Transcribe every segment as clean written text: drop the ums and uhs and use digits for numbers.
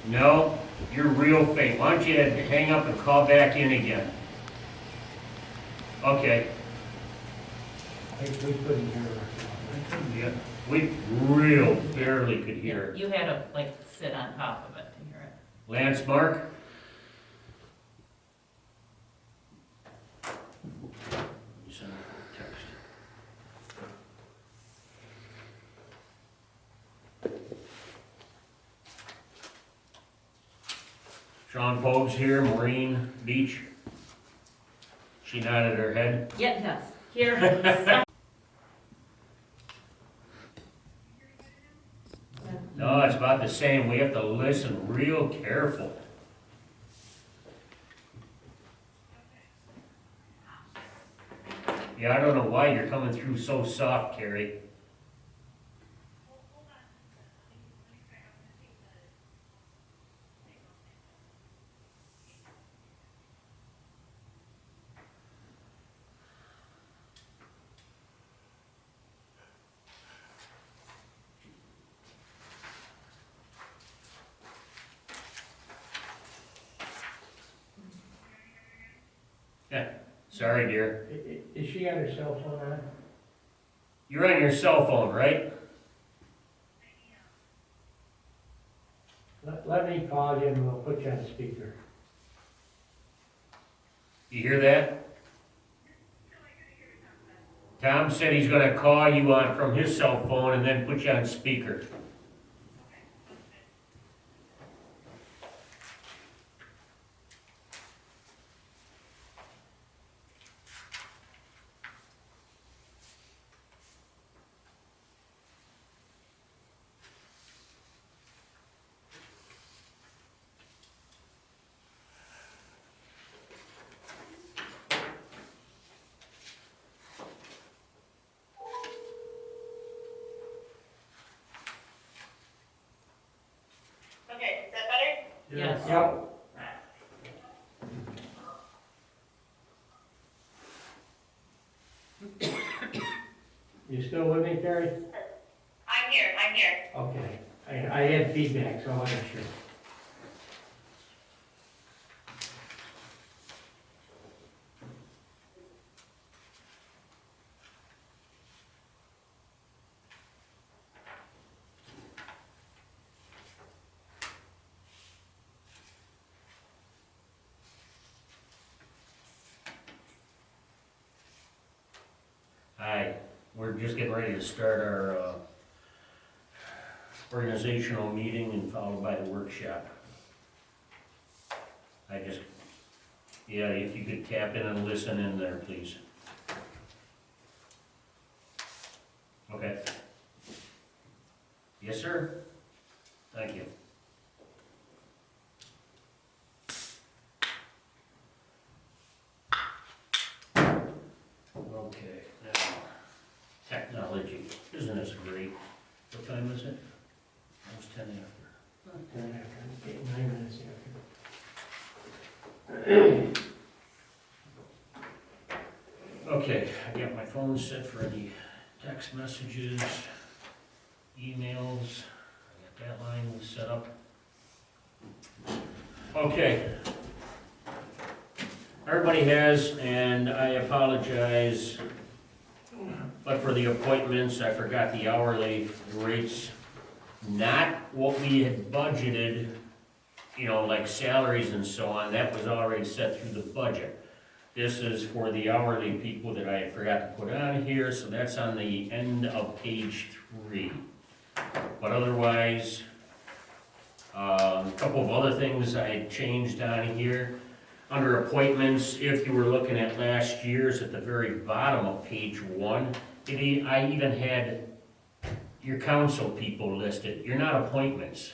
No, you're real faint. Why don't you hang up and call back in again? Okay. We couldn't hear her. Yeah, we real barely could hear it. You had to like sit on top of it to hear it. Lance, Mark? You send a text. Sean Pogue's here, Maureen Beach. She nodded her head. Yeah, yes, here. No, it's about the same. We have to listen real careful. Yeah, I don't know why you're coming through so soft, Carrie. Yeah, sorry, dear. Is she on her cell phone on? You're on your cell phone, right? Let me call you and we'll put you on speaker. You hear that? Tom said he's gonna call you on from his cell phone and then put you on speaker. Okay, is that better? Yes. Yep. You still with me, Terry? I'm here, I'm here. Okay. I had feedback, so I wasn't sure. Hi, we're just getting ready to start our organizational meeting and followed by the workshop. Yeah, if you could tap in and listen in there, please. Okay. Yes, sir? Thank you. Okay, now, technology, isn't this great? What time is it? Almost 10 after. 10 after, 9 minutes after. Okay, I got my phone set for any text messages, emails. I got that line set up. Okay. Everybody has, and I apologize, but for the appointments, I forgot the hourly rates. Not what we had budgeted, you know, like salaries and so on, that was already set through the budget. This is for the hourly people that I forgot to put on here, so that's on the end of page 3. But otherwise, a couple of other things I had changed on here. Under appointments, if you were looking at last year's, at the very bottom of page 1, I even had your council people listed. You're not appointments.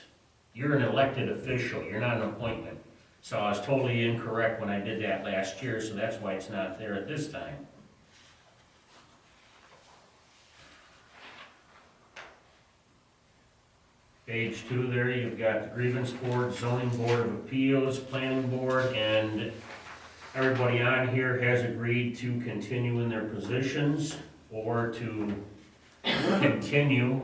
You're an elected official, you're not an appointment. So I was totally incorrect when I did that last year, so that's why it's not there at this time. Page 2 there, you've got the grievance board, zoning board of appeals, planning board, and everybody on here has agreed to continue in their positions or to continue.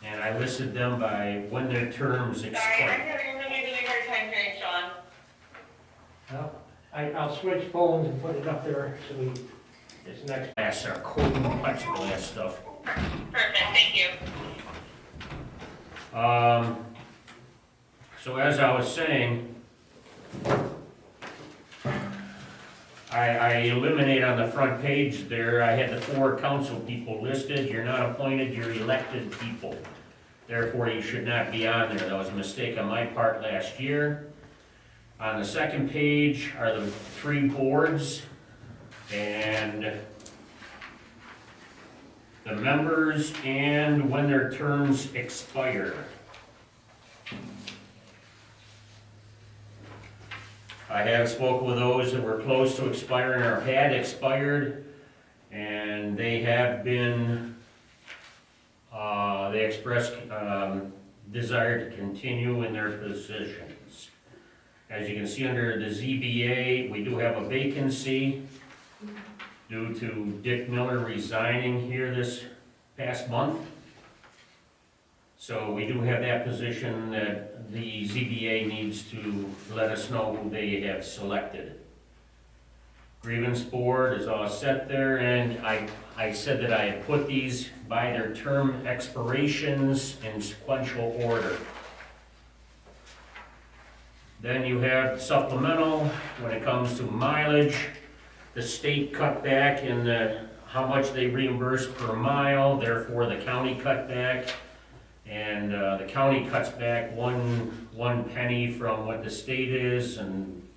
and I listed them by when their terms Sorry, I'm expire. having a really hard time hearing Sean. Well, I'll switch phones and put it up there so we, this next. That's our code plexiglass stuff. Perfect, thank you. So as I was saying, I eliminate on the front page there, I had the 4 council people listed. You're not appointed, you're elected people. Therefore, you should not be on there. That was a mistake on my part last year. On the second page are the 3 boards and the members and when their terms expire. I have spoken with those that were close to expiring or had expired, and they have been, they expressed desire to continue in their positions. As you can see under the ZBA, we do have a vacancy due to Dick Miller resigning here this past month. So we do have that position that the ZBA needs to let us know who they have selected. Grievance board is all set there, and I said that I had put these by their term expirations in sequential order. Then you have supplemental, when it comes to mileage, the state cut back in how much they reimburse per mile, therefore the county cut back. And the county cuts back one penny from what the state is, and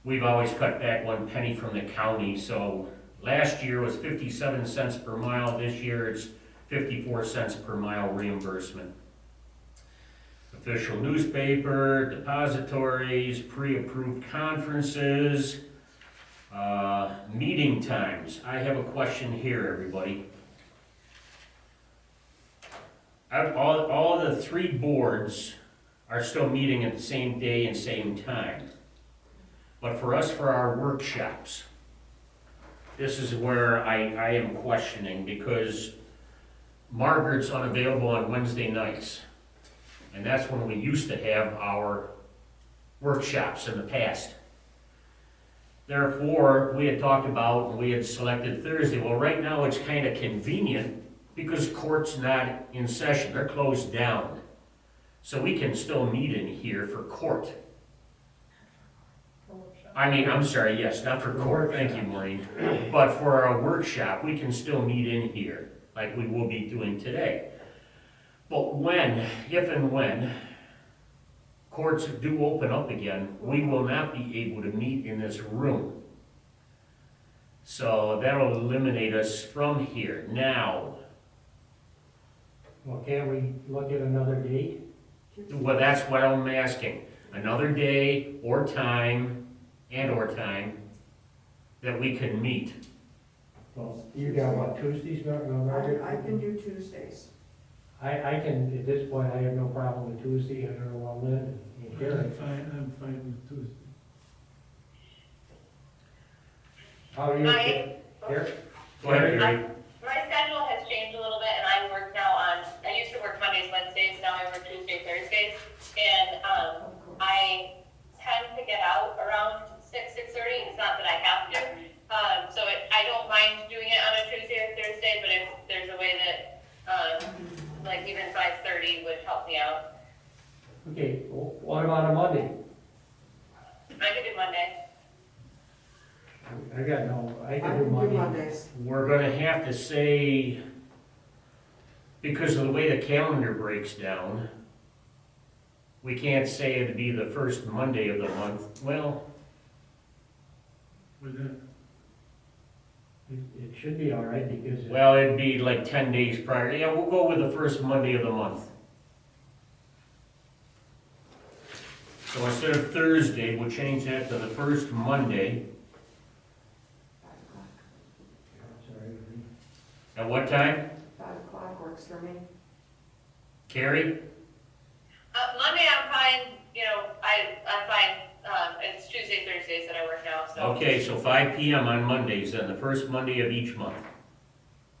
we've always cut back 1 penny from the county. So last year was 57 cents per mile, this year it's 54 cents per mile reimbursement. Official newspaper, depositories, pre-approved conferences, meeting times. I have a question here, everybody. All the 3 boards are still meeting at the same day and same time. But for us, for our workshops, this is where I am questioning, because Margaret's unavailable on Wednesday nights. And that's when we used to have our workshops in the past. Therefore, we had talked about, and we had selected Thursday. Well, right now it's kind of convenient because court's not in session, they're closed down. So we can still meet in here for court. I'm sorry, yes, not for court, thank you, Maureen. But for our workshop, we can still meet in here, like we will be doing today. But when, if and when, courts do open up again, we will not be able to meet in this room. So that'll eliminate us from here. Now, Well, can't we look at another date? well, that's what I'm asking. Another day or time, that we can meet. Well, you got what, Tuesdays, Margaret? I can do Tuesdays. I can, at this point, I have no problem with Tuesday, I don't know about Lynn and Gary. I'm fine with Tuesday. How are you? Gary? Go ahead, Gary. My schedule has changed a little bit, and I work now I used to work Mondays, Wednesdays, now I work Tuesday, Thursdays. And, I tend to get out around 6:30, it's not that I have to. So I don't mind doing it on a Tuesday or Thursday, but if there's a way that, like even 5:30 would help me out. Okay, what about a Monday? I could do Monday. I I can do Monday. Mondays. We're gonna have to say, because of the way the calendar breaks down, we can't say it'd be the first Monday of the month. Well, With that, It should be all right because. it'd be like 10 days prior. Yeah, we'll go with the first Monday of the month. So instead of Thursday, we'll change that to the first Monday. Sorry. At what time? 5:00 works for me. Carrie? Monday I'm fine, I'm fine, it's Tuesday, Thursdays that I work now, so Okay, so 5 PM on Mondays, then the first Monday of each month.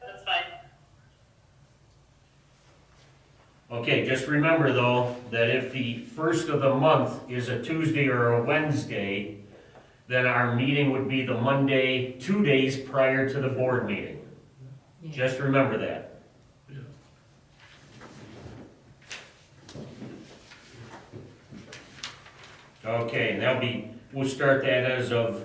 that's fine. Okay, just remember though, that if the first of the month is a Tuesday or a Wednesday, then our meeting would be the Monday, 2 days prior to the board meeting. Yeah. Just remember that. Yeah. Okay, and that'll be, we'll start that as of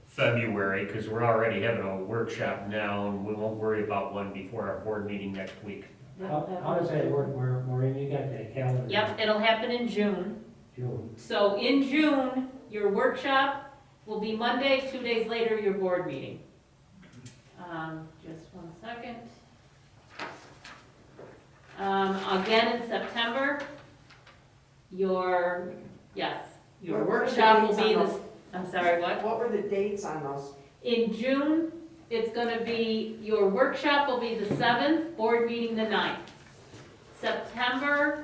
February, because we're already having a workshop now, and we won't worry about one before our board meeting next week. How does that work, Maureen, you got that calendar? Yep, it'll happen in June. June. So in June, your workshop will be Monday, 2 days later, your board meeting. Just 1 second. Again in September, your What were the workshop will dates be on the, those? I'm sorry, what? What were the dates on those? In June, it's gonna be, your workshop will be the 7th, board meeting the 9th. September,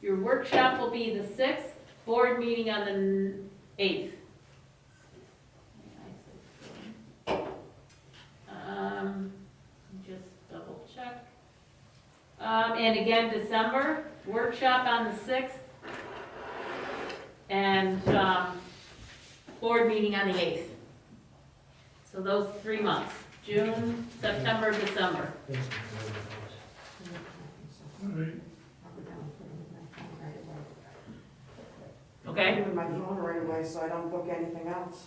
your workshop will be the 6th, board meeting on the 8th. Just double check. And again, December, workshop on the 6th, and, board meeting on the 8th. So those 3 months, June, September, December. All right. I'll Okay? put it in my phone right away, so I don't book anything else.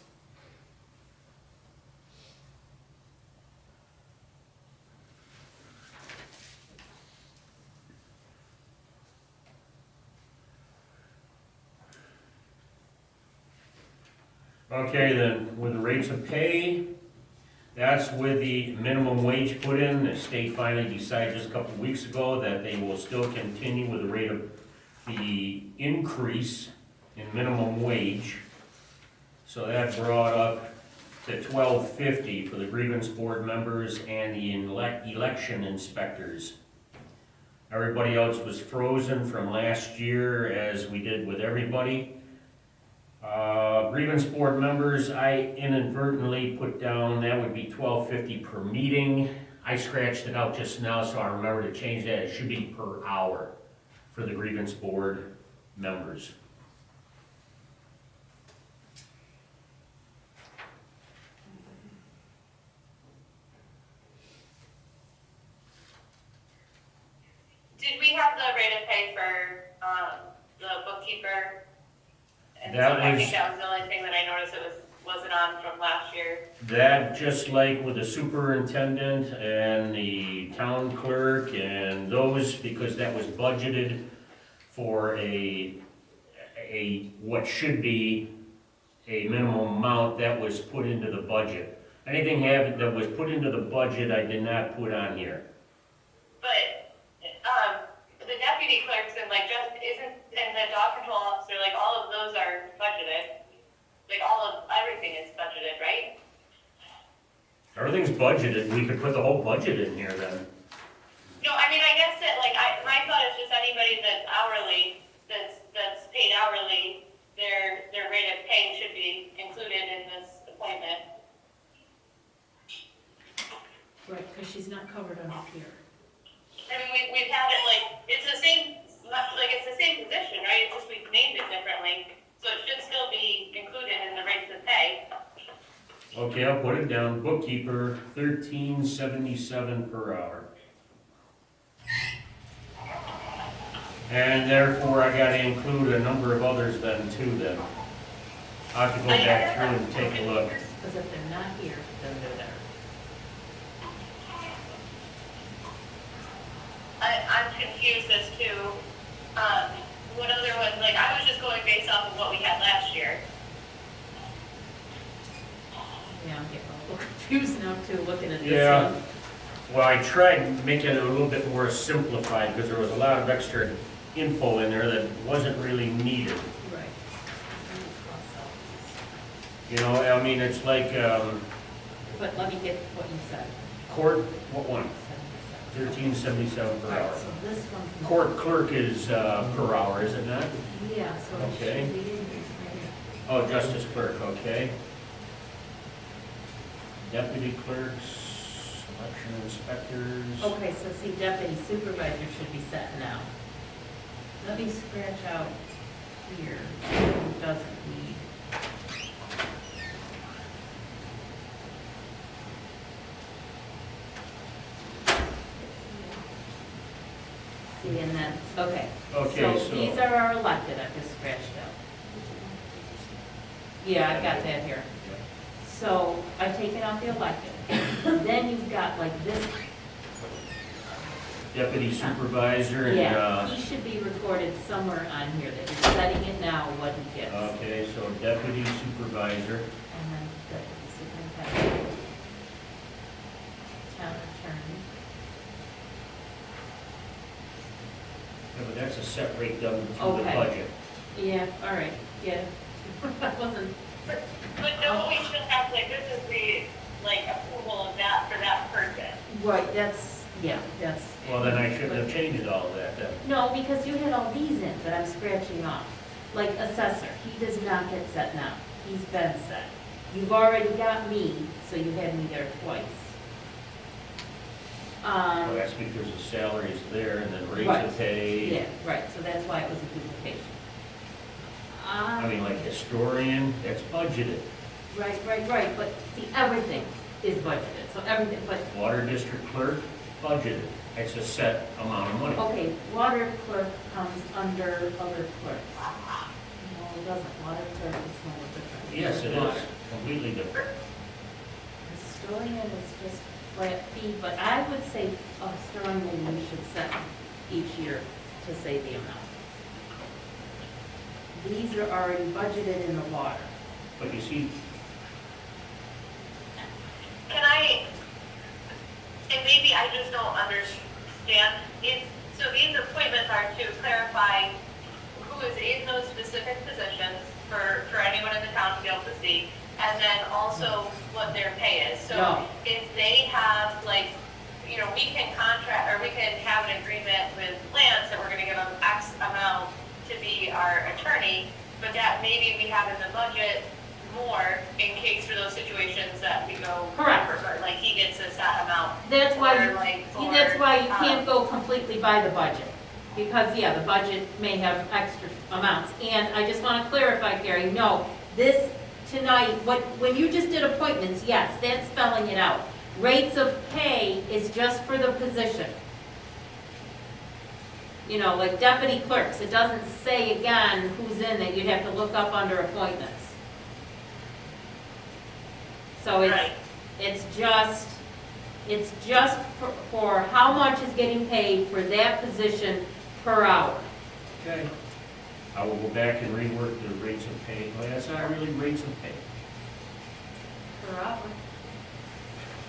Okay, then, with the rates of pay, that's with the minimum wage put in. The state finally decided just a couple of weeks ago that they will still continue with the rate of the increase in minimum wage. So that brought up to $12.50 for the grievance board members and the election inspectors. Everybody else was frozen from last year, as we did with everybody. Grievance board members, I inadvertently put down, that would be $12.50 per meeting. I scratched it out just now, so I remember to change that. It should be per hour for the grievance board members. Did we have the rate of pay for, the bookkeeper? And so That I is- think that was the only thing that I noticed wasn't on from last year. That, just like with the superintendent and the town clerk and those, because that was budgeted for what should be a minimum amount that was put into the budget. Anything that was put into the budget, I did not put on here. But, the deputy clerks and like and the dog control officer, like all of those are budgeted. Like everything is budgeted, right? Everything's budgeted, we could put the whole budget in here then. No, I mean, I guess that my thought is just anybody that's hourly, that's paid hourly, their rate of pay should be included in this appointment. Right, because she's not covered on up here. I mean, we've had it it's the same position, right? It's just we've named it differently, so it should still be included in the rates of pay. Okay, I'll put it down, bookkeeper, $13.77 per hour. And therefore, I gotta include a number of others then too then. I'll have to go back through and take a look. Because if they're not here, then they're there. I'm confused as to, what other ones, I was just going based off of what we had last year. Yeah, I'm getting a little confused now too, looking at this Yeah. one. Well, I tried making it a little bit more simplified because there was a lot of extra info in there that wasn't really needed. Right. Let me cross out these. You know, I mean, it's like, But let me get what you said. court, what one? 77. $13.77 per All right, hour. so this one. Court clerk is, per hour, is it not? Yeah, so it Okay. should be in here. Right here. Oh, justice clerk, okay. Deputy clerks, election inspectors. Okay, so see, deputy supervisor should be set now. Let me scratch out here, who doesn't need. See, and then, okay. Okay, So these are our elected, I just scratched out. Yeah, I got that here. So I've taken out the elected. Then you've got like this, Deputy supervisor and, yeah, he should be recorded somewhere on here that he's setting it now what he gets. okay, so deputy supervisor, And then deputy superintendent. Town attorney. yeah, but that's a set rate done through the Okay. budget. Yeah, all right, yeah. That wasn't, But don't we still have, like, this is the, like, approval of that for that person? right, that's, yeah, that's. Well, then I shouldn't have changed all of that then. No, because you had all these in that I'm scratching off. Like assessor, he does not get set now. He's been set. You've already got me, so you had me there twice. Well, that's because the salary is there and then rates Right. of pay. Yeah, right, so that's why it was a duplication. I mean, like historian, that's budgeted. Right, but see, everything is budgeted, so everything, but, Water district clerk, budgeted. It's a set amount of money. okay, water clerk comes under other clerks. No, it doesn't, water clerk is a little different. Yes, it Water. is, completely different. Historian is just flat fee, but I would say a historian we should set each year to say the amount. These are already budgeted in the water. But you see, Can I, and maybe I just don't understand, so these appointments are to clarify who is in those specific positions for anyone in the town to be able to see, and then also what their pay is. So No. if they have, like, you know, we can contract, or we can have an agreement with Lance that we're gonna give him X amount to be our attorney, but that maybe we have in the budget more in case for those situations that we go. Correct. Like he gets a set amount. That's why, Or like for, that's why you can't go completely by the budget. Because, yeah, the budget may have extra amounts. And I just want to clarify, Carrie, no, this tonight, when you just did appointments, yes, that's spelling it out. Rates of pay is just for the position. You know, like deputy clerks, it doesn't say again who's in that you'd have to look up under appointments. So Right. it's just for how much is getting paid for that position per hour. okay, I will go back and rework the rates of pay. Well, that's not really rates of pay. Per hour.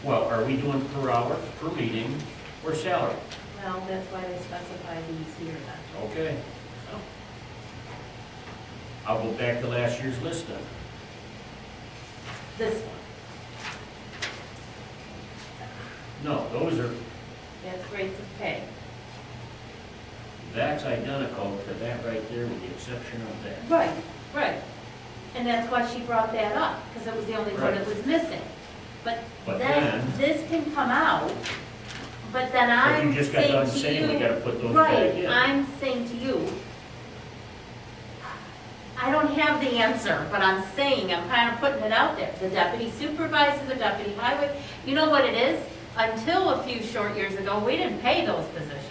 Well, are we doing per hour, per meeting, or salary? Well, that's why they specify these here then. Okay, So, I'll go back to last year's list then. this one, No, those are, that's rates of pay. that's identical to that right there with the exception of that. Right. And that's why she brought that up, because it was the only one Right. that was missing. But But then, this can come out, but then But I'm you just got saying done to saying we you, gotta put those back right, in. I'm saying to you, I don't have the answer, but I'm saying, I'm kind of putting it out there. The deputy supervisor, the deputy highway, you know what it is? Until a few short years ago, we didn't pay those positions.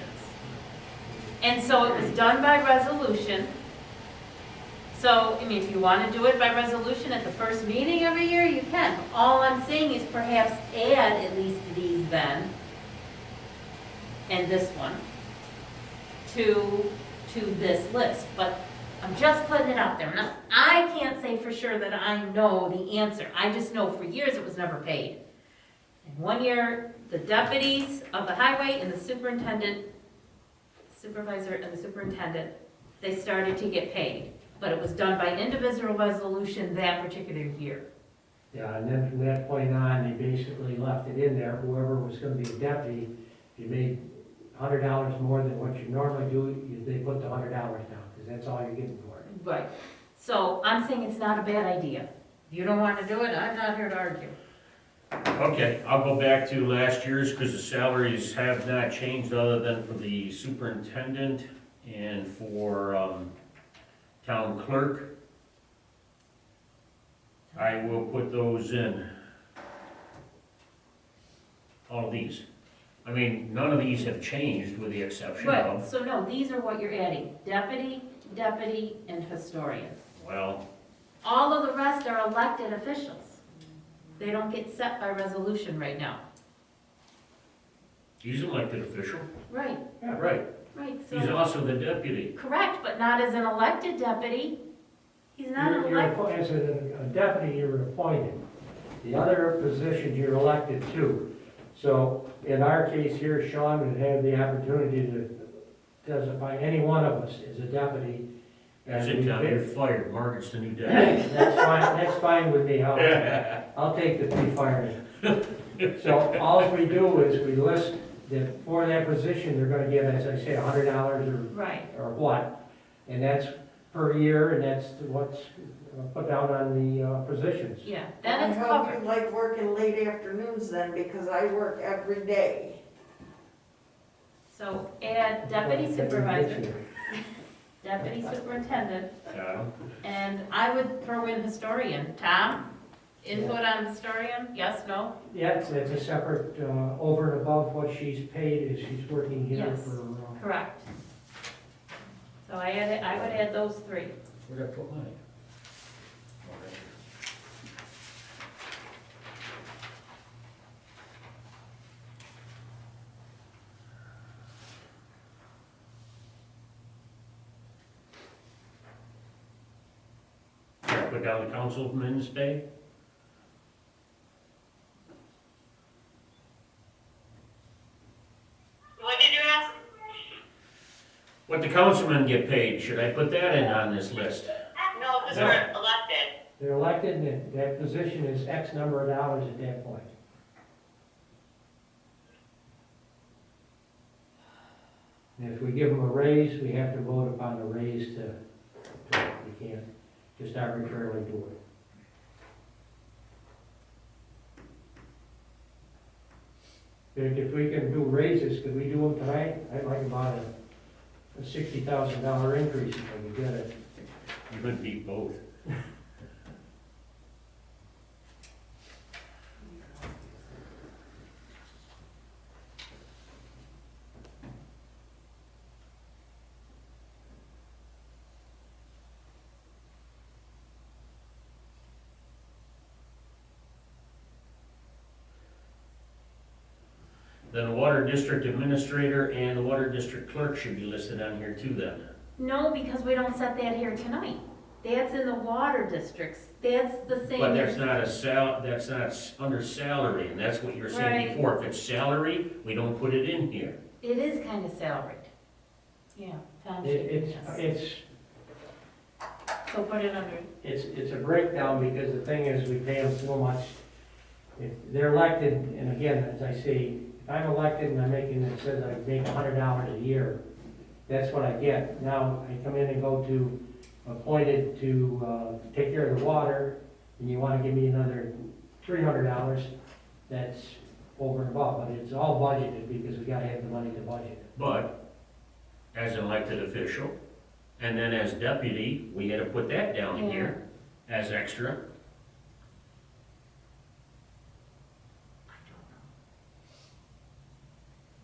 And so it was done by resolution. So, I mean, if you want to do it by resolution at the first meeting every year, you can. All I'm saying is perhaps add at least these then, and this one, to this list. But I'm just putting it out there. Now, I can't say for sure that I know the answer. I just know for years it was never paid. And one year, the deputies of the highway and the superintendent, supervisor and the superintendent, they started to get paid. But it was done by individual resolution that particular year. Yeah, and then from that point on, they basically left it in there, whoever was gonna be a deputy, if you made $100 more than what you normally do, they put the $100 down, because that's all you're getting for it. Right. So I'm saying it's not a bad idea. If you don't want to do it, I'm not here to argue. Okay, I'll go back to last year's, because the salaries have not changed other than for the superintendent And for, town clerk, I will put those in. All of these. I mean, none of these have changed with the exception Right, of, so no, these are what you're adding, deputy, deputy, and historian. well, All of the rest are elected officials. They don't get set by resolution right now. he's an elected official. Right, Yeah, right. right, He's so, also the deputy. correct, but not as an elected deputy. He's not an elected. As a deputy, you're appointed. The other positions, you're elected to. So in our case here, Sean would have the opportunity to testify, any one of us is a deputy. That's and it, we Tom, pick- you're fired. Margaret's the new deputy. That's fine with me. I'll take the pre-firing. So all we do is we list that for that position, they're gonna give, as I say, $100 Right, or what. And that's per year, and that's what's put down on the positions. yeah, then it's I hope covered. you like working late afternoons then, because I work every day. So add deputy supervisor, deputy superintendent, and I would throw in historian. Tom, input on historian, yes, no? Yeah, it's a separate, over and above what she's paid, is she's working here Yes. for, Correct. So I would add those three. Where'd I put mine? Put down the councilman's pay? What did you ask? What the councilmen get paid, should I put that in on this list? No, because No. we're elected. they're elected, and that position is X number of dollars at that point. And if we give them a raise, we have to vote upon the raise to we can't just arbitrarily do it. If we can do raises, could we do them tonight? I'd like about a $60,000 increase if I could get it. You could beat both. Then the water district administrator and the water district clerk should be listed on here too then. No, because we don't set that here tonight. That's in the water districts. That's the same. But that's not that's not under salary, and that's what you were saying Right. before. If it's salary, we don't put it in here. It is kind of salaried. Yeah, time sheet, It's, yes. it's, So put it under, it's a breakdown, because the thing is, we pay them so much. If they're elected, and again, as I say, if I'm elected and I'm making, it says I make $100 a year, that's what I get. Now, I come in and go to, appointed to, take care of the water, and you wanna give me another $300, that's over and above, but it's all budgeted, because we gotta have the money to budget. But as an elected official, and then as deputy, we had to put that down Yeah. here as extra.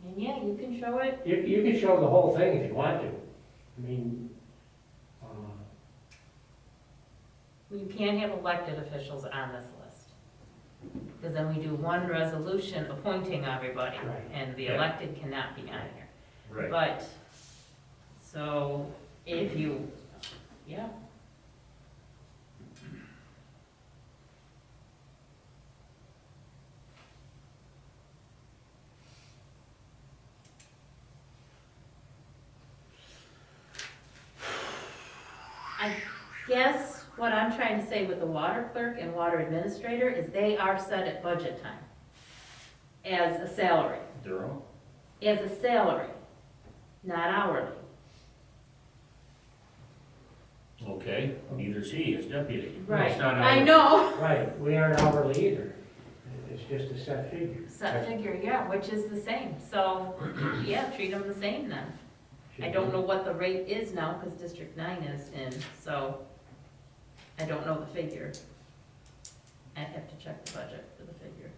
and yeah, you can show it. You can show the whole thing if you want to. I mean, You can't have elected officials on this list. Because then we do one resolution appointing everybody, Right. and the Yeah. elected cannot be on here. Right. But, so, if you, yeah. I guess what I'm trying to say with the water clerk and water administrator is they are set at budget time as a salary, Durham? as a salary, not hourly. Okay, neither is he, as deputy. No, Right, it's not I hourly. know. right, we aren't hourly either. It's just a set figure. Set figure, yeah, which is the same, so, yeah, treat them the same then. I don't know what the rate is now, because District 9 is in, so I don't know the figure. I'd have to check the budget for the figure.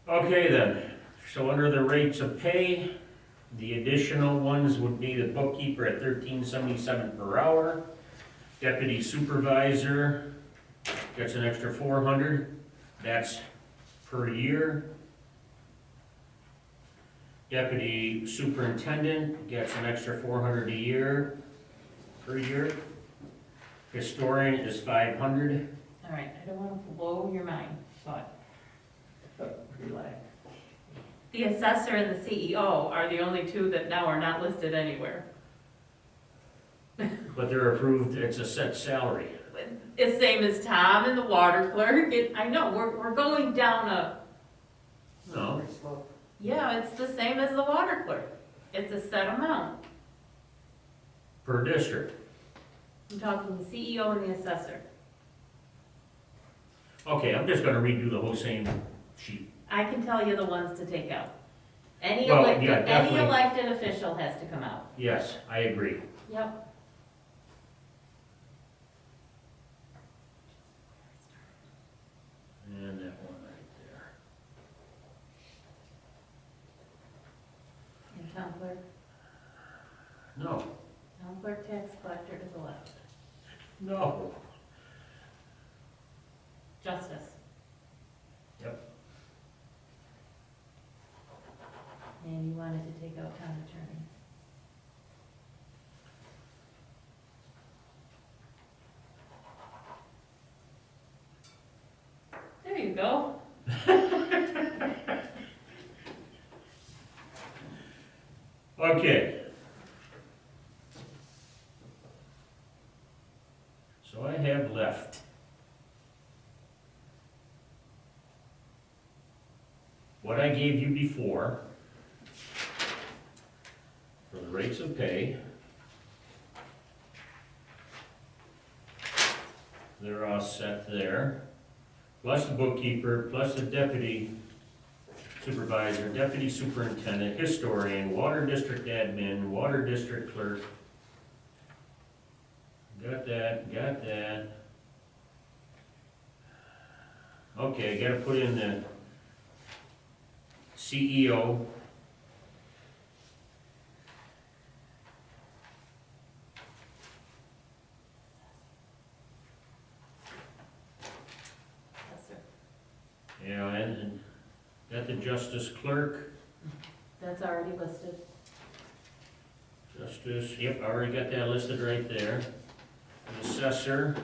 Okay then, so under the rates of pay, the additional ones would be the bookkeeper at $13.77 per hour. Deputy supervisor gets an extra 400, that's per year. Deputy superintendent gets an extra 400 a year, per year. Historian is 500. All right, I don't want to blow your mind, but Relax. the assessor and the CEO are the only two that now are not listed anywhere. But they're approved, it's a set salary. It's same as Tom and the water clerk. I know, we're going down a, No, yeah, it's the same as the water clerk. It's a set amount. per district. I'm talking the CEO and the assessor. Okay, I'm just gonna redo the whole same sheet. I can tell you the ones to take out. Any Well, elected, yeah, any definitely. elected official has to come out. Yes, I agree. Yep. And that one right there. And town clerk, No, town clerk tax collector is elected. no. Justice. Yep. And you wanted to take out town attorney. There you go. Okay. So I have left what I gave you before for the rates of pay. They're all set there, plus the bookkeeper, plus the deputy supervisor, deputy superintendent, historian, water district admin, water district clerk. Got that, got that. Okay, I gotta put in the CEO. Assessor. Yeah, and got the justice clerk, That's already listed. justice, yep, I already got that listed right there. The assessor.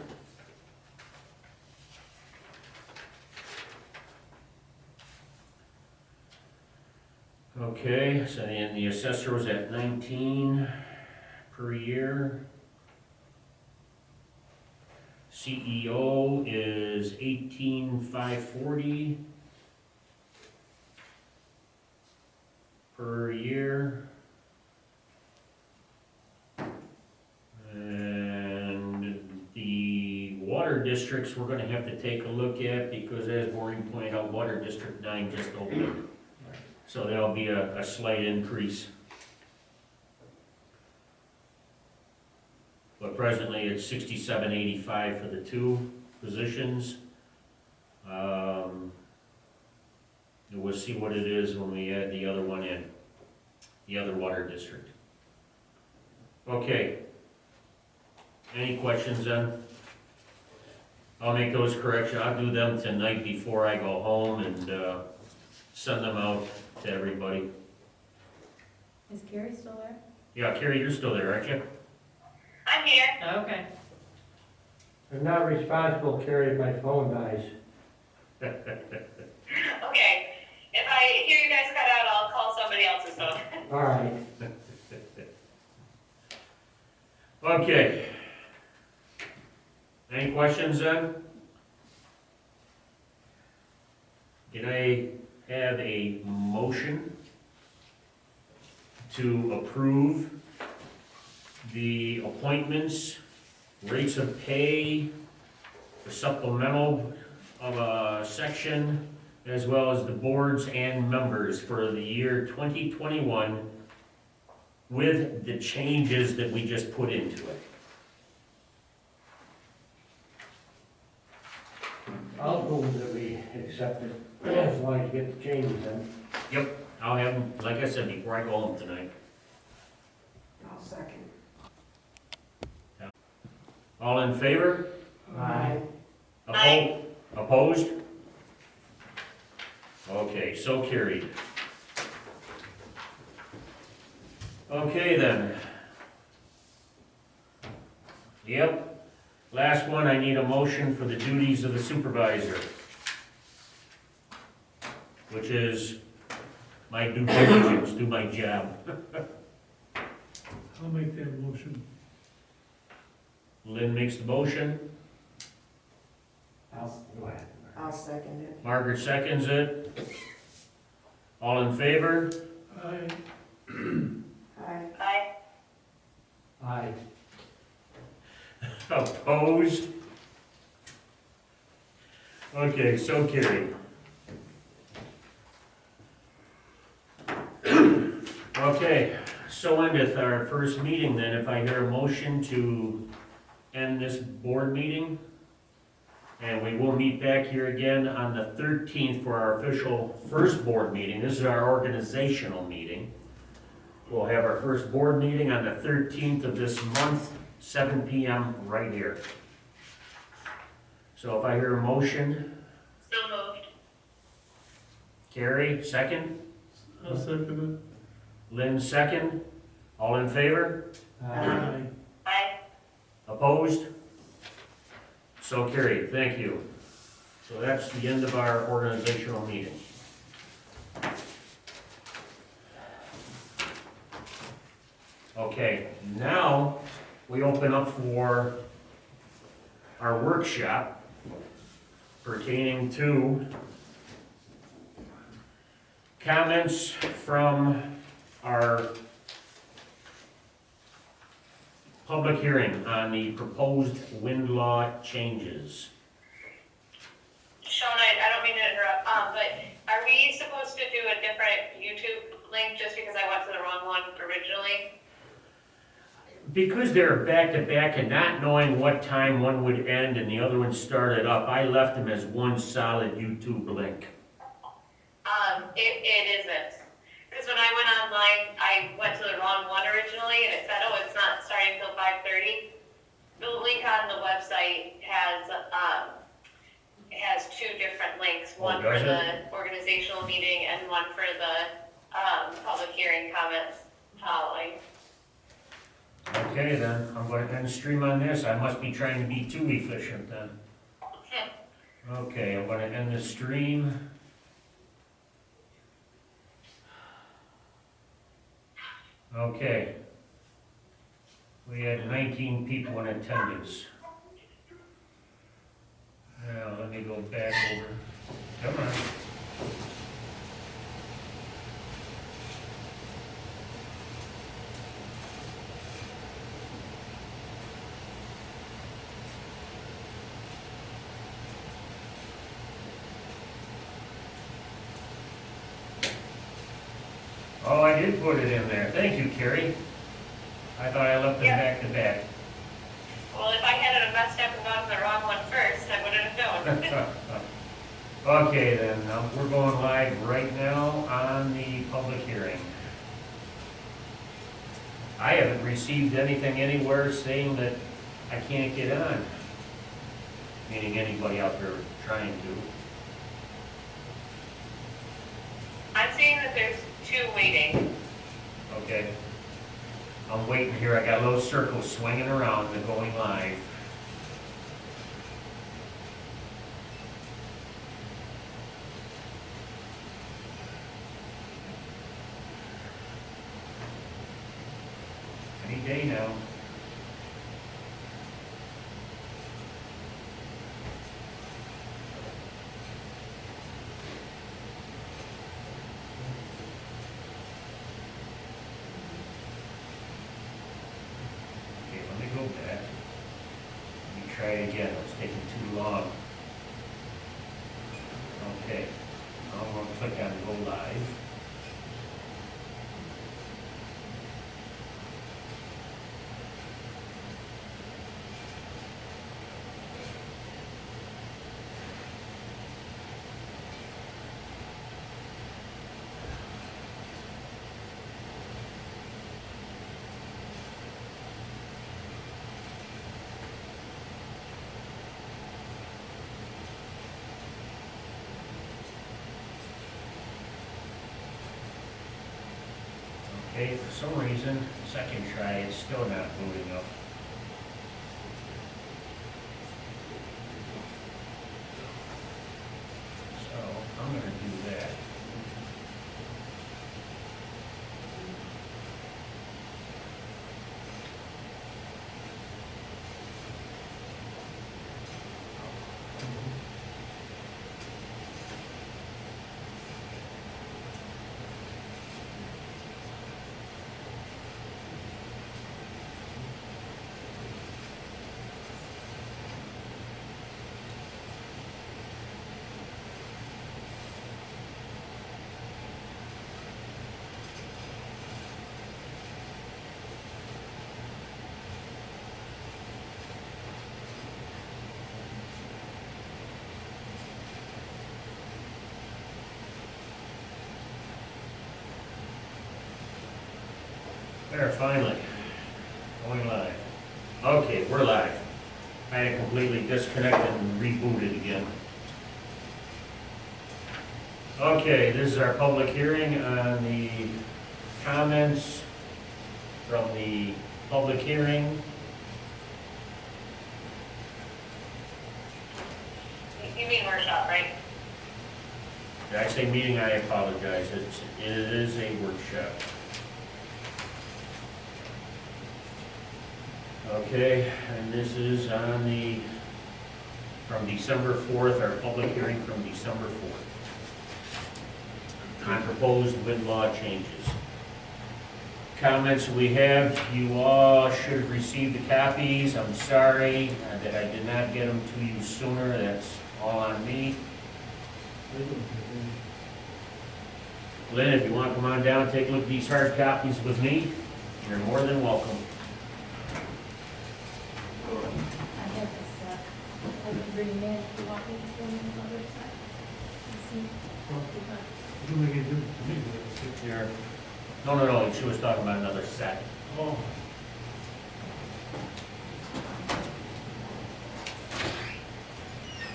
Okay, so then the assessor was at 19 per year. CEO is 18,540 per year. And the water districts, we're gonna have to take a look at, because as Maureen pointed out, Water District 9 just opened. So there'll be a slight increase. But presently, it's 6785 for the two positions. We'll see what it is when we add the other one in, the other water district. Okay. Any questions then? I'll make those corrections, I'll do them tonight before I go home and send them out to everybody. Is Carrie still there? Yeah, Carrie, you're still there, aren't you? I'm here. Okay. I'm not responsible, Carrie, if my phone dies. Okay. If I hear you All right. Okay. Any questions then? Can I have a motion to approve the appointments, rates of pay, the supplemental of a section, as well as the boards and members for the year 2021 with the changes that we just put into it? I'll move that we accept it, as long as you get the changes in. Yep, I'll have them, like I said, before I go home tonight. I'll second. All in favor? Aye. Aye. Opposed? Okay, so carried. Okay then. Yep, last one, I need a motion for the duties of the supervisor, which is my due diligence, do my job. I'll make that motion. Lynn makes the motion, Go ahead. I'll second it. Margaret seconds it. All in favor? Aye. Aye. Aye. Aye. Opposed? Okay, so carried. Okay, so endeth our first meeting then. If I hear a motion to end this board meeting, and we will meet back here again on the 13th for our official first board meeting. This is our organizational meeting. We'll have our first board meeting on the 13th of this month, 7 p.m. right here. So if I hear a motion, So moved. Carrie, second. I'll second Lynn, second. All in favor? it. Aye. Aye. Opposed? So carried, thank you. So that's the end of our organizational meeting. Okay, now we open up for our workshop pertaining to comments from our public hearing on the proposed wind law changes. Sean, I don't mean to interrupt, but are we supposed to do a different YouTube link just because I went to the wrong one originally? Because they're back to back and not knowing what time one would end and the other one started up, I left them as one solid YouTube link. It isn't. Because when I went online, I went to the wrong one originally, and it said, oh, it's not starting until 5:30. The link on the website has two different links, Oh, one for does it? the organizational meeting and one for the public hearing comments following. Okay then, I'm going to end the stream on this. I must be trying to be too efficient then. Okay, I'm going to end the stream. Okay. We had 19 people in attendance. Now, let me go back over. Come on. Oh, I did put it in there. Thank you, Carrie. I thought I left them Yeah. back to back. Well, if I had it messed up and gone to the wrong one first, I wouldn't have known. Okay, then, we're going live right now on the public hearing. I haven't received anything anywhere saying that I can't get on. Meaning anybody out there trying to. I'm seeing that there's two waiting. Okay. I'm waiting here. I got a little circle swinging around and going live. day now. Okay, let me go back. Let me try it again, it's taking too long. Okay, now I'm gonna click on go live. Okay, for some reason, second try, it's still not booting up. So, I'm gonna do that. There, finally, going live. Okay, we're live. I had to completely disconnect and reboot it again. Okay, this is our public hearing on the comments from the public hearing. You mean workshop, right? Did I say meeting? I apologize. It is a workshop. Okay, and this is on from December 4th, our public hearing from December 4th. On proposed wind law changes. Comments we have, you all should have received the copies. I'm sorry that I did not get them to you sooner. That's all on me. Lynn, if you want to come on down and take a look at these hard copies with me, you're more than welcome. I have this, I can bring in, if you want me to bring in another side. You make it do to me, but Here. No, she was talking about another set. oh,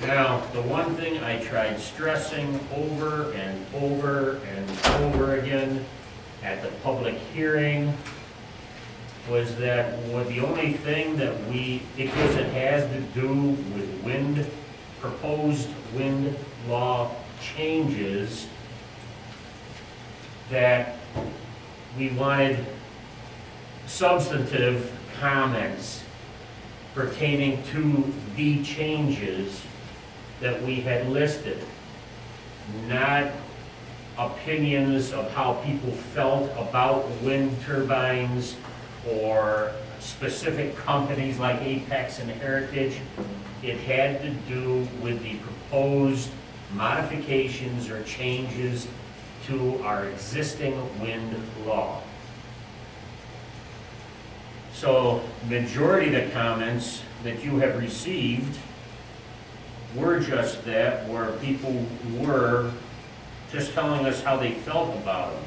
Now, the one thing I tried stressing over and over and over again at the public hearing was that the only thing that because it has to do with proposed wind law changes, that we wanted substantive comments pertaining to the changes that we had listed, not opinions of how people felt about wind turbines or specific companies like Apex and Heritage. It had to do with the proposed modifications or changes to our existing wind law. So, majority of the comments that you have received were just that, where people were just telling us how they felt about them,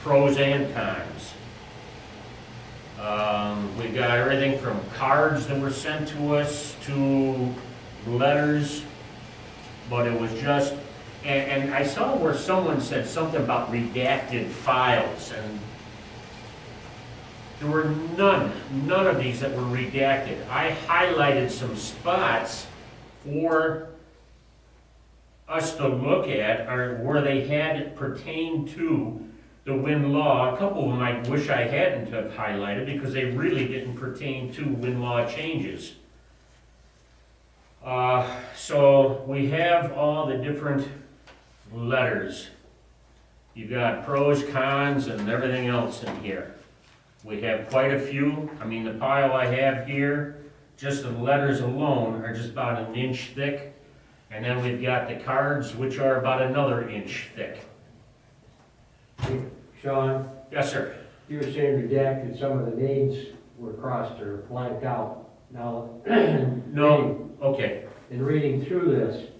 pros and cons. We got everything from cards that were sent to us to letters, but it was just, and I saw where someone said something about redacted files, and there were none of these that were redacted. I highlighted some spots for us to look at, or where they had it pertain to the wind law, a couple of them I wish I hadn't have highlighted because they really didn't pertain to wind law changes. So we have all the different letters. You've got pros, cons, and everything else in here. We have quite a few. I mean, the pile I have here, just the letters alone are just about an inch thick. And then we've got the cards, which are about another inch thick. Sean, Yes, sir. you were saying redacted, some of the names were crossed or blanked out. Now, No, okay. in reading through this,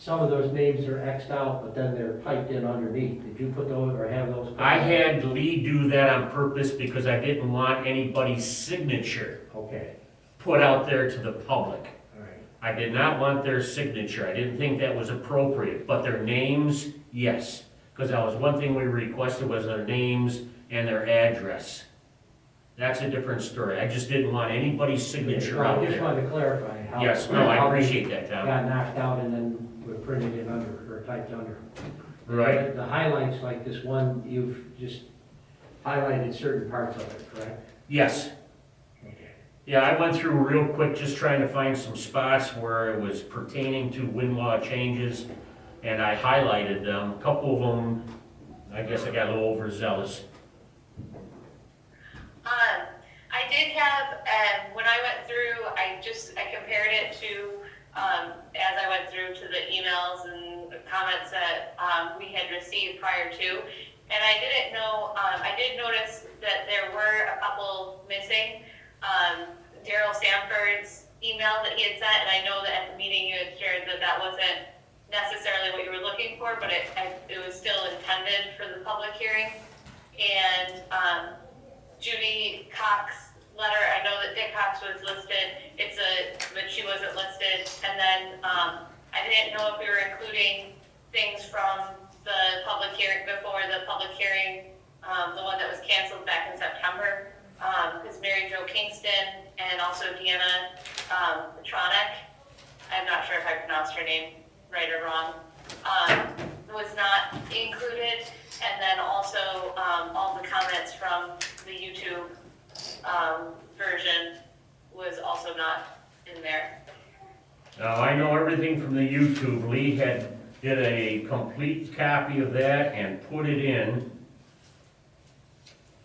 some of those names are Xed out, but then they're typed in underneath. Did you put those or have those? I had Lee do that on purpose because I didn't want anybody's signature Okay, put out there to the public. all right. I did not want their signature. I didn't think that was appropriate, but their names, yes. Because that was one thing we requested was their names and their address. That's a different story. I just didn't want anybody's signature Well, out I just there. wanted to clarify how. Yes, no, I how they appreciate that, Tom. Got knocked out and then were printed in under, or typed under. Right. The highlights, like this one, you've just highlighted certain parts of it, correct? Yes. Okay. Yeah, I went through real quick, just trying to find some spots where it was pertaining to wind law changes, and I highlighted them. A couple of them, I guess I got a little overzealous. I did have, when I went through, I compared it to, as I went through to the emails and comments that, we had received prior to. And I didn't know, I did notice that there were a couple missing. Daryl Sanford's email that he had sent, and I know that at the meeting you had shared that that wasn't necessarily what you were looking for, but it was still intended for the public hearing. And, Judy Cox's letter, I know that Dick Cox was listed, but she wasn't listed. And then, I didn't know if we were including things from the public hearing, before the public hearing, the one that was canceled back in September, because Mary Jo Kingston and also Deanna, Petronic, I'm not sure if I pronounced her name right or wrong, was not included. And then also, all the comments from the YouTube, version was also not in there. Now, I know everything from the YouTube. Lee did a complete copy of that and put it in.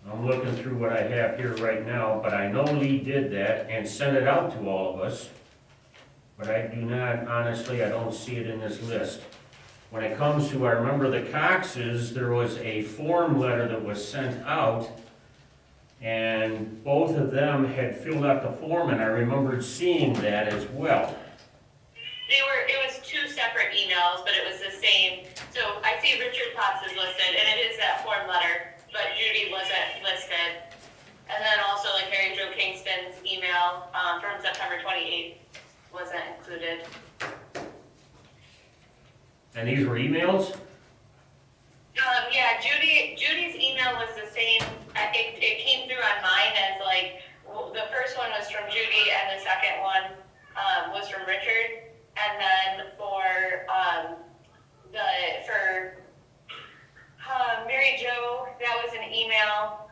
I'm looking through what I have here right now, but I know Lee did that and sent it out to all of us. But I do not, honestly, I don't see it in this list. When it comes to, I remember the Coxes, there was a form letter that was sent out, and both of them had filled out the form, and I remembered seeing that as well. It was two separate emails, but it was the same. So I see Richard Potts is listed, and it is that form letter, but Judy wasn't listed. And then also like Mary Jo Kingston's email, from September 28th wasn't included. And these were emails? Yeah, Judy's email was the same. It came through on mine as like, the first one was from Judy and the second one, was from Richard. And then for Mary Jo, that was an email.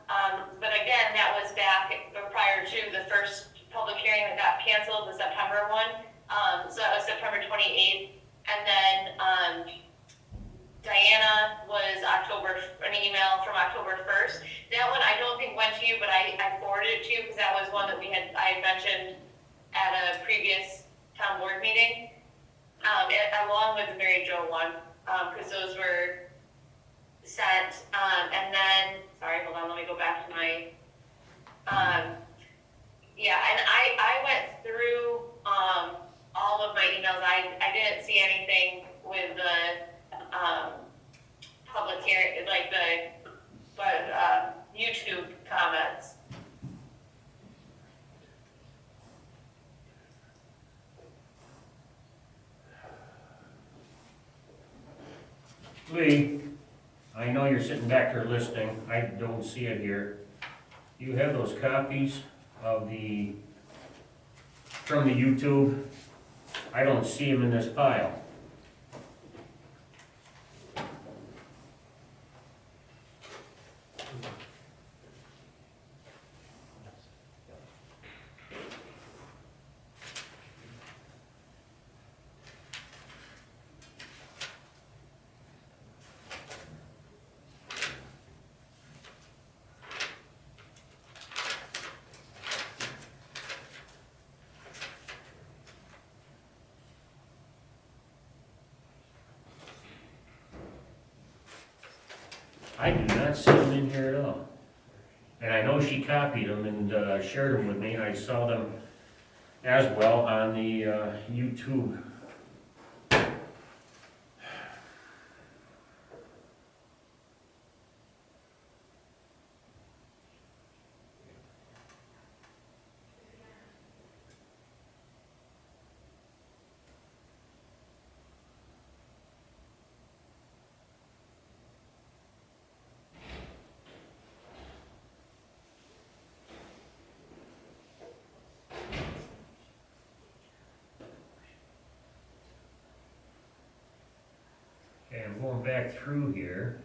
But again, that was back prior to the first public hearing that got canceled, the September one. So that was September 28th. And then, Diana was an email from October 1st. That one I don't think went to you, but I forwarded it to you because that was one that I had mentioned at a previous town board meeting, along with the Mary Jo one, because those were sent. And then, sorry, hold on, let me go back to my, yeah, and I went through all of my emails. I didn't see anything with the public hearing, like YouTube comments. Lee, I know you're sitting back there listening. I don't see it here. Do you have those copies of from the YouTube? I don't see them in this pile. I do not see them in here at all. And I know she copied them and shared them with me, and I saw them as well on the YouTube. Okay, I'm going back through here.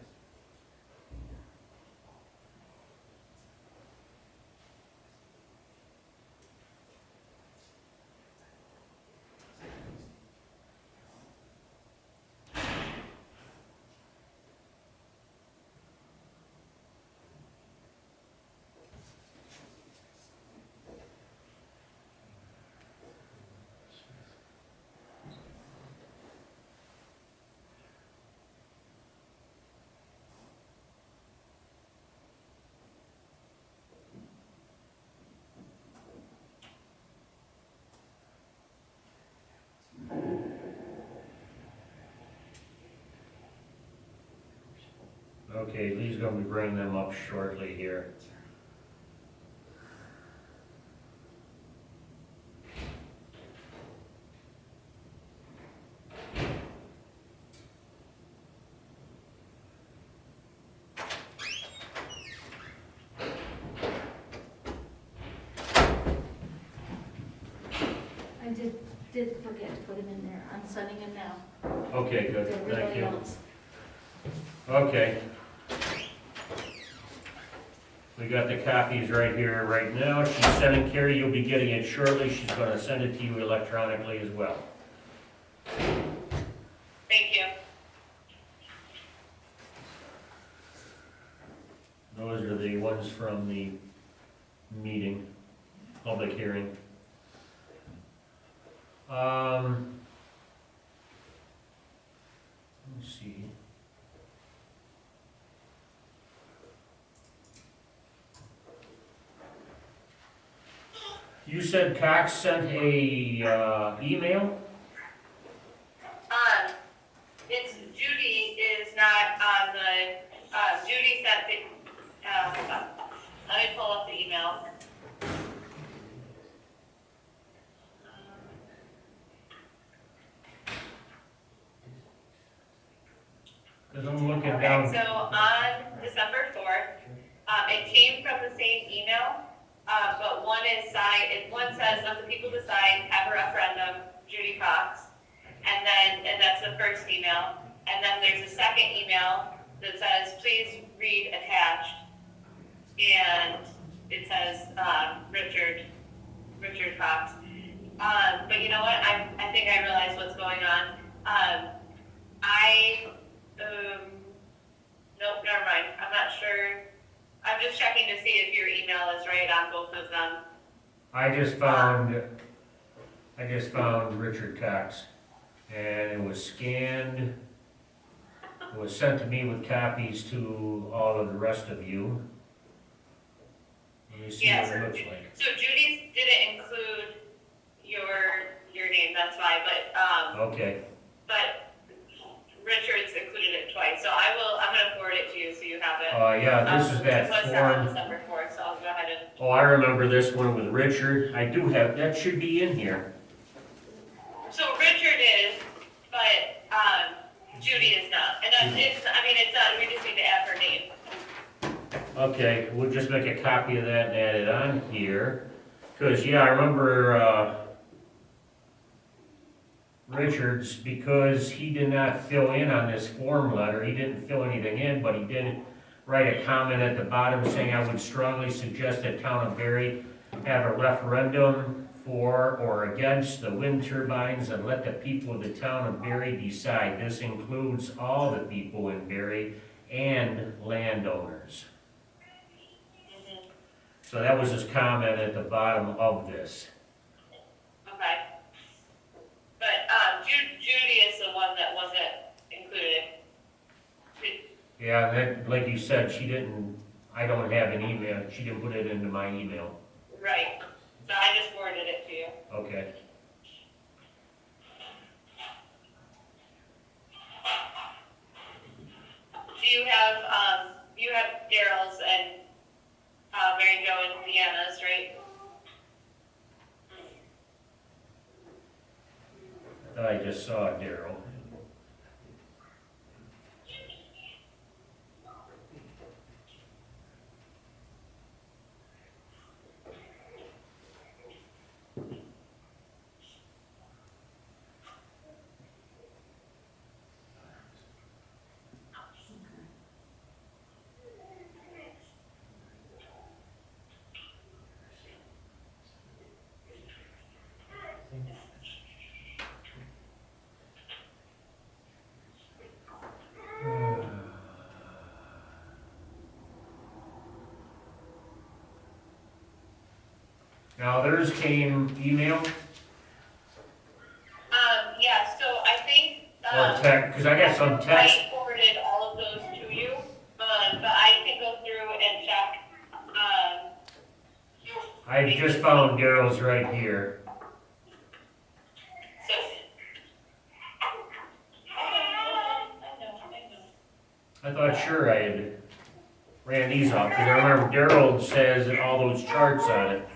Okay, Lee's gonna be bringing them up shortly here. I did forget to put him in there. I'm sending him now. Okay, To good, thank everybody you. else. Okay. We got the copies right here, right now. She's sending Carrie, you'll be getting it shortly. She's gonna send it to you electronically as well. Thank you. Those are the ones from the meeting, public hearing. Let's see. You said Cox sent a, email? It's Judy is not on the, Judy sent the, let me pull up the email. Cause I'm looking Okay, down. so on December 4th, it came from the same email, but one is signed, one says, let the people decide, have a referendum, Judy Cox. And that's the first email. And then there's a second email that says, please read attached. And it says, Richard Cox. But you know what, I think I realize what's going on. Nope, never mind, I'm not sure. I'm just checking to see if your email is right on both of them. I just found Richard Cox, and it was scanned. It was sent to me with copies to all of the rest of you. Let me see Yes. what it looks like. So Judy's didn't include your name, that's why, Okay, but Richard's included it twice, so I'm gonna forward it to you so you have it. yeah, this is that It was sent on form. December 4th, so I'll go ahead and, Oh, I remember this one with Richard. I do have, that should be in here. so Richard is, but, Judy is not, and it's not, we just need to add her name. Okay, we'll just make a copy of that and add it on here. Cause yeah, I remember, Richards, because he did not fill in on this form letter, he didn't fill anything in, but he did write a comment at the bottom saying, I would strongly suggest that town of Barre have a referendum for or against the wind turbines and let the people of the town of Barre decide. This includes all the people in Barre and landowners. So that was his comment at the bottom of this. Okay. But, Judy is the one that wasn't included. Yeah, Yeah, that, like you said, I don't have an email, she didn't put it into my email. Right, so I just forwarded it to you. Okay. Do you have Daryl's and, Mary Jo and Deanna's, right? I thought I just saw Daryl. Now, theirs came email Yeah, so I think, or text, because I got some text. I forwarded all of those to you, but I can go through and check, I just found Daryl's right here. so. I know. I thought sure I had ran these off, because I remember Daryl says all those charts on it.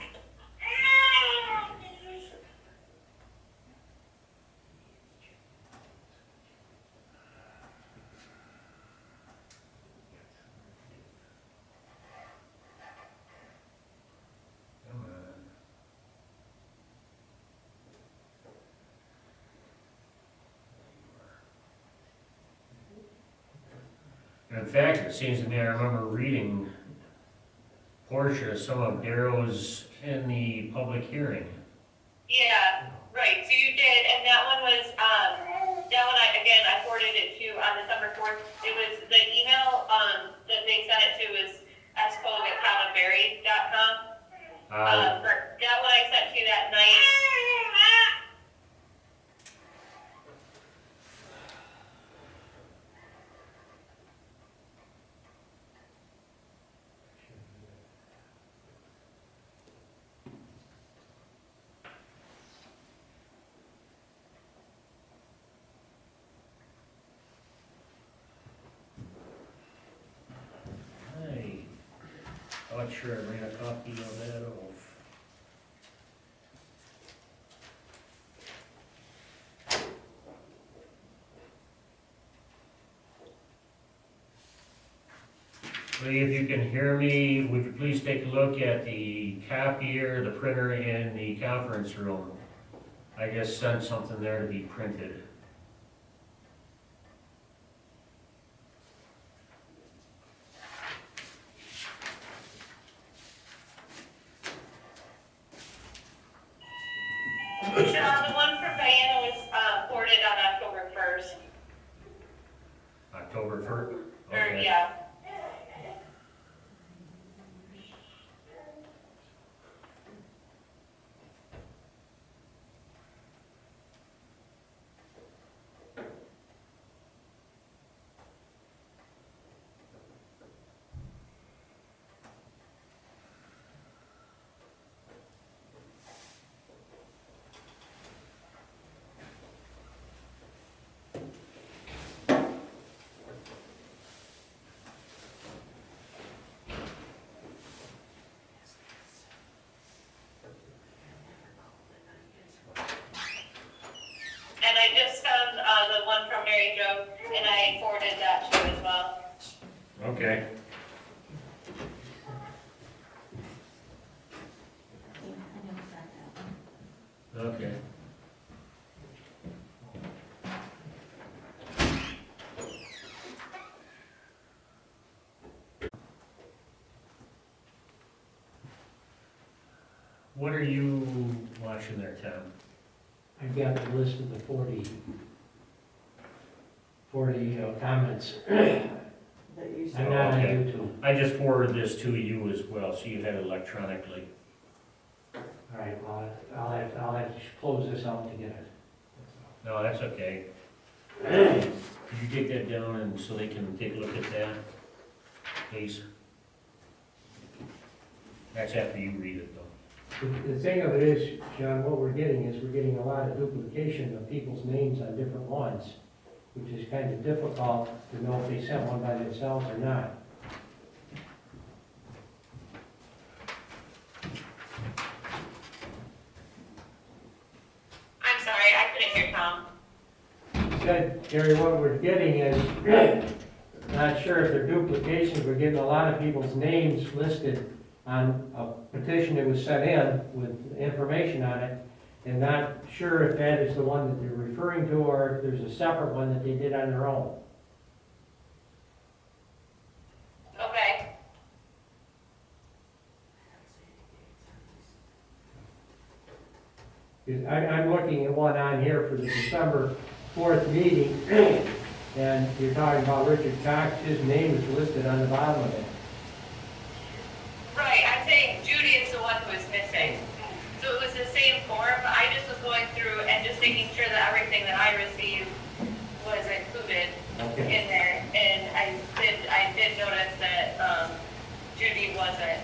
Come on. In fact, it seems to me I remember reading portion of some of Daryl's in the public hearing. Yeah, right, so you did, and that one was, that one I forwarded it to on December 4th. It was, the email, that they sent it to was sco@townofbarre.com. But that one I sent to you that night. Hey, thought sure I ran a copy of that off. Lee, if you can hear me, would you please take a look at the copier, the printer in the conference room? I just sent something there to be printed. The one from Diana was, forwarded on October 1st, October 1st? or, Okay. yeah. And I just found, the one from Mary Jo, and I forwarded that to you as well. Okay. Yeah, I never got that one. Okay. What are you watching there, Tom? I've got the list of the 40 comments. That you I'm said. not on Okay. YouTube. I just forwarded this to you as well, so you had it electronically. All right, well, I'll have to close this out to get it. No, that's okay. Could you take that down and so they can take a look at that, please? That's after you read it, though. The thing of it is, John, what we're getting is we're getting a lot of duplication of people's names on different ones, which is kind of difficult to know if they sent one by themselves or not. I'm sorry, I couldn't hear Tom. Said, Gary, what we're getting is, not sure if they're duplications, we're getting a lot of people's names listed on a petition that was sent in with information on it, and not sure if that is the one that they're referring to, or if there's a separate one that they did on their own. Okay. Because I'm looking at one on here for the December 4th meeting, and you're talking about Richard Cox, his name is listed on the bottom of it. Right, I'm saying Judy is the one who is missing. So it was the same form, I just was going through and just making sure that everything that I received was included Okay. in there. And I did notice that, Judy wasn't.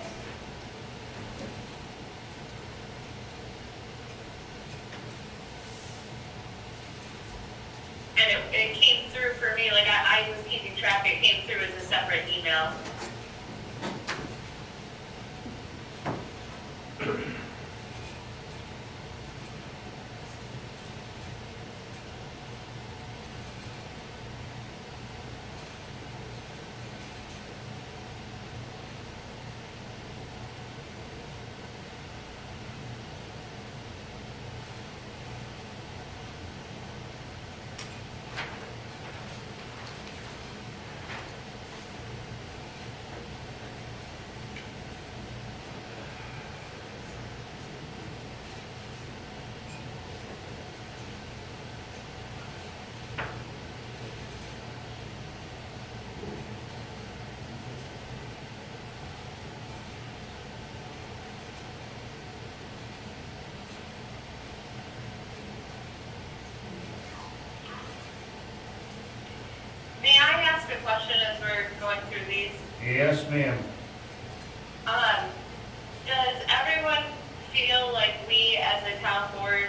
And it came through for me, like I was keeping track, it came through as a separate email. May I ask a question as we're going through these? Yes, ma'am. Does everyone feel like we as a town board,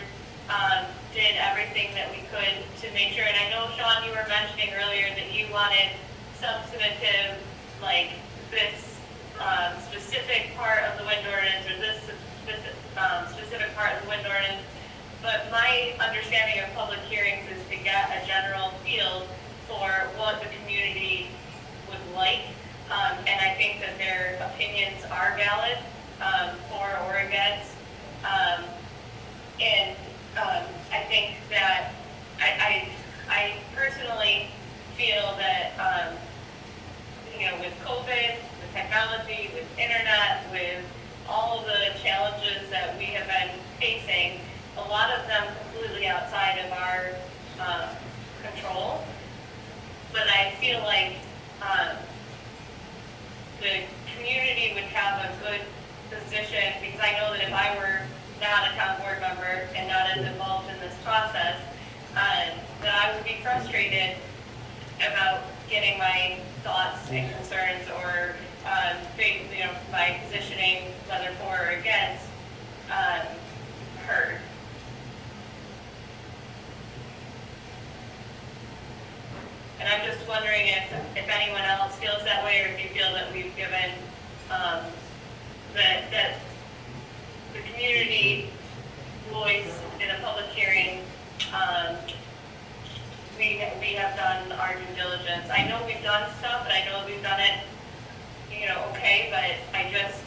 did everything that we could to make sure, and I know, Sean, you were mentioning earlier that you wanted substantive, like this, specific part of the wind ordinance, or this specific part of the wind ordinance, but my understanding of public hearings is to get a general feel for what the community would like, and I think that their opinions are valid, for or against, and I think that I personally feel that, with COVID, with technology, with internet, with all of the challenges that we have been facing, a lot of them completely outside of our control. But I feel like the community would have a good position, because I know that if I were not a town board member and not as involved in this process, that I would be frustrated about getting my thoughts and concerns or my positioning, whether for or against, heard. And I'm just wondering if anyone else feels that way, or if you feel that we've given, that the community voice in a public hearing, we have done our due diligence. I know we've done stuff, and I know we've done it, okay, but I just,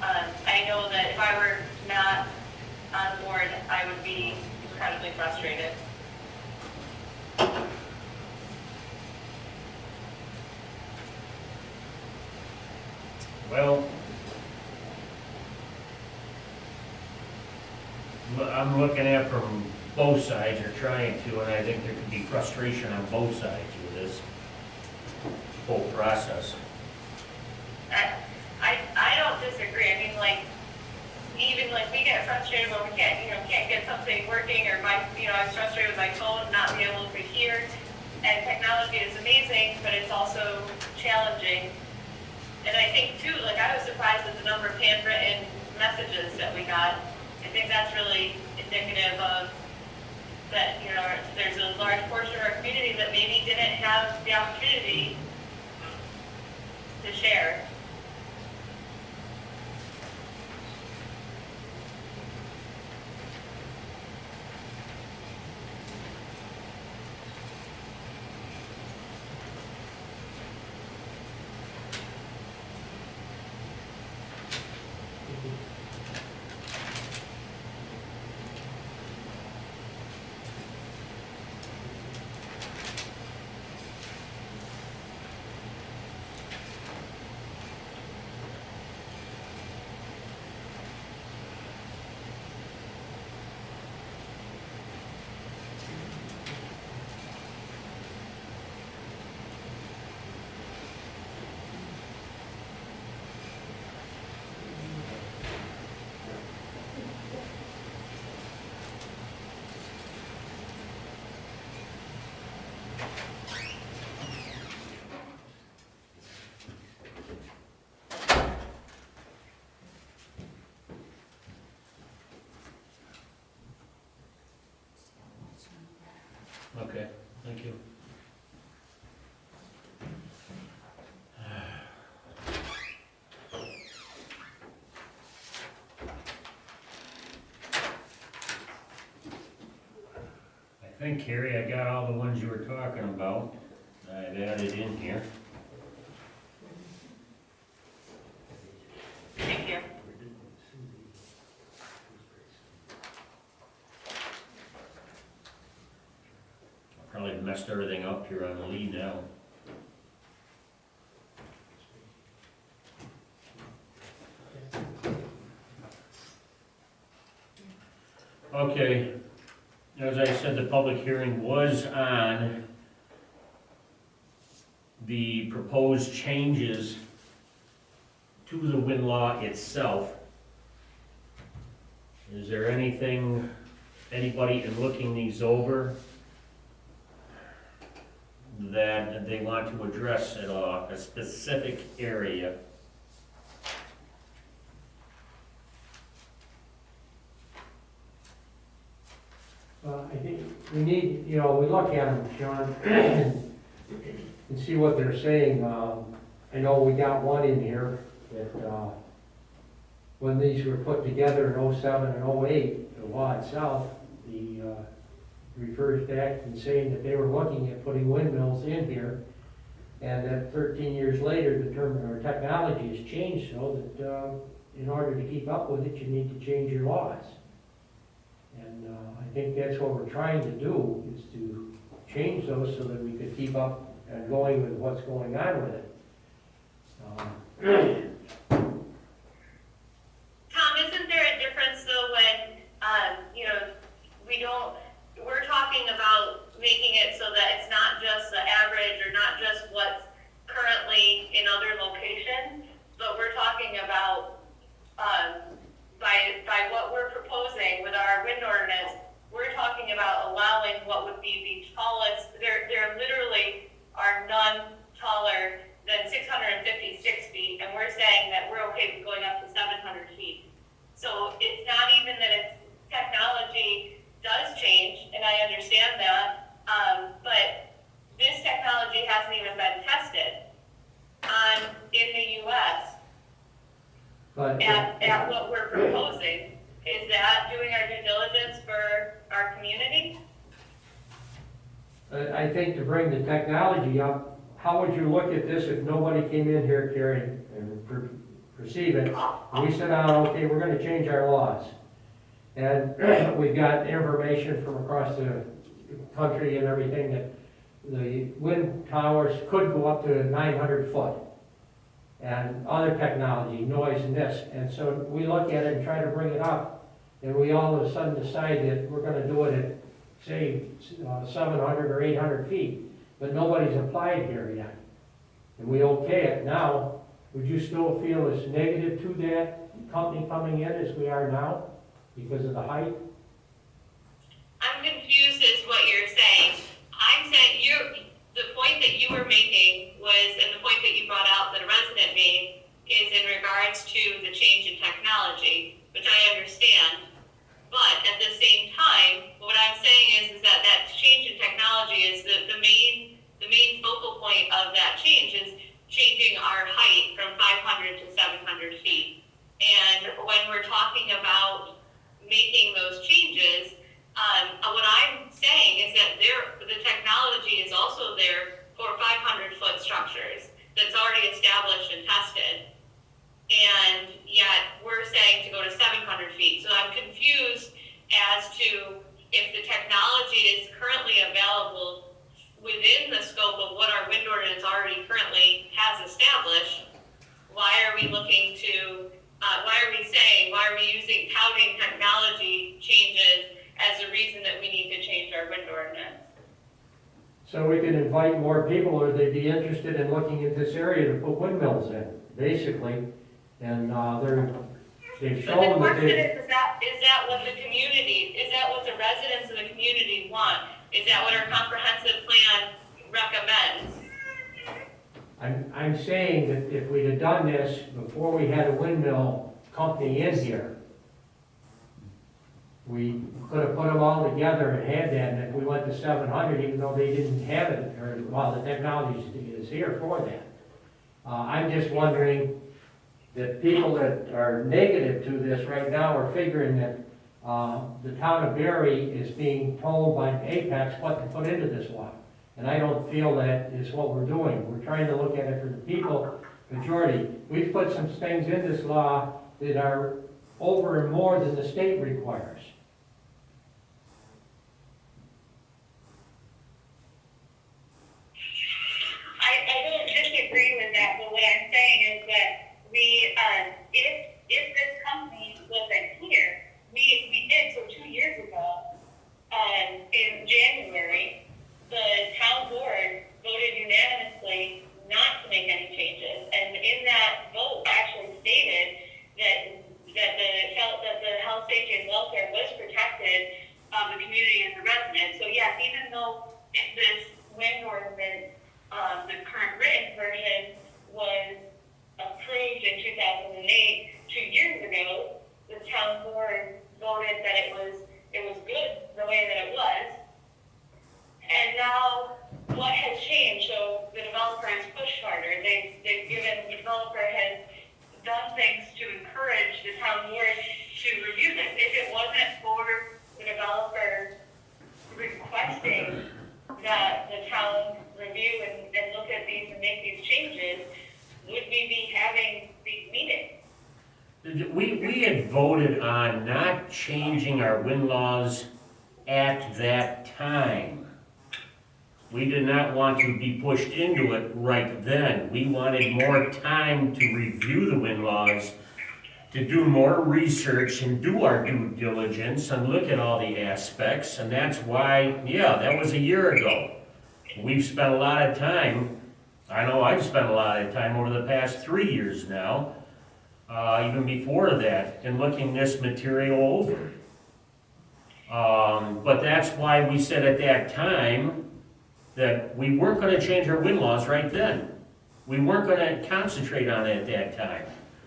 I know that if I were not on board, I would be incredibly frustrated. Well, I'm looking at from both sides, or trying to, and I think there could be frustration on both sides with this whole process. I don't disagree. I mean, like, even like we get frustrated when we can't get something working, or I was frustrated with my phone not being able to hear. and technology is amazing, but it's also challenging. And I think too, like I was surprised at the number of handwritten messages that we got. I think that's really indicative of that, you know, there's a large portion of our community that maybe didn't have the opportunity to share. Okay, thank you. I think, Carrie, I got all the ones you were talking about. I've added in here. Thank you. Probably messed everything up here on the lead now. Okay, as I said, the public hearing was on the proposed changes to the wind law itself. Is there anything, anybody in looking these over, that they want to address at a specific area? I think we need, you know, we look at them, Sean, and see what they're saying. I know we got one in here that, when these were put together in '07 and '08, the law itself, the, refers back and saying that they were looking at putting windmills in here, and that 13 years later, determined our technology has changed so that, in order to keep up with it, you need to change your laws. And I think that's what we're trying to do, is to change those so that we could keep up and going with what's going on with it. Tom, isn't there a difference though when, you know, we're talking about making it so that it's not just the average or not just what's currently in other locations, but we're talking about, by what we're proposing with our wind ordinance, we're talking about allowing what would be the tallest, there literally are none taller than 656 feet, and we're saying that we're okay with going up to 700 feet. So it's not even that it's technology does change, and I understand that, but this technology hasn't even been tested in the US But at what we're proposing. Is that doing our due diligence for our community? I think to bring the technology up, how would you look at this if nobody came in here, Carrie, and perceive it? And we said, oh, okay, we're gonna change our laws. And we've got information from across the country and everything that the wind towers could go up to 900 foot. And other technology, noise and this. And so we look at it and try to bring it up, and we all of a sudden decide that we're gonna do it at, say, 700 or 800 feet, but nobody's applied here yet. And we okay it now, would you still feel as negative to that company coming in as we are now because of the height? I'm confused as what you're saying. I'm saying the point that you were making was, and the point that you brought out that a resident made, is in regards to the change in technology, which I understand. But at the same time, what I'm saying is that that change in technology is the main focal point of that change is changing our height from 500 to 700 feet. And when we're talking about making those changes, what I'm saying is that the technology is also there for 500-foot structures that's already established and tested. And yet we're saying to go to 700 feet. So I'm confused as to if the technology is currently available within the scope of what our wind ordinance already currently has established. Why are we looking to, why are we using touting technology changes as a reason that we need to change our wind ordinance? So we can invite more people, or they'd be interested in looking at this area to put windmills in, basically. And they've But the shown that question they, is that what the community, is that what the residents of the community want? Is that what our comprehensive plan recommends? I'm saying that if we'd have done this before we had a windmill company in here, we could have put them all together and had that, and if we went to 700, even though they didn't have it, or, well, the technology is here for that. I'm just wondering that people that are negative to this right now are figuring that the town of Barre is being told by Apex what to put into this law. And I don't feel that is what we're doing. We're trying to look at it for the people, majority. We've put some things in this law that are over and more than the state requires. I don't disagree with that, but what I'm saying is that if this company wasn't here, we did, so 2 years ago, in January, the town board voted unanimously not to make any changes, and in that vote actually stated that the health, safety, and welfare was protected of the community and the residents. So yes, even though this wind ordinance, the current written version was approved in 2008, 2 years ago, the town board voted that it was good the way that it was. And now, what has changed? So the developer has pushed harder. The developer has done things to encourage the town board to review this. If it wasn't for the developer requesting that the town review and look at these and make these changes, would we be having these meetings? We had voted on not changing our wind laws at that time. We did not want to be pushed into it right then. We wanted more time to review the wind laws, to do more research and do our due diligence and look at all the aspects, and that's why, yeah, that was a year ago. We've spent a lot of time, I know I've spent a lot of time over the past 3 years now, even before that, in looking this material over. But that's why we said at that time that we weren't gonna change our wind laws right then. We weren't gonna concentrate on it at that time,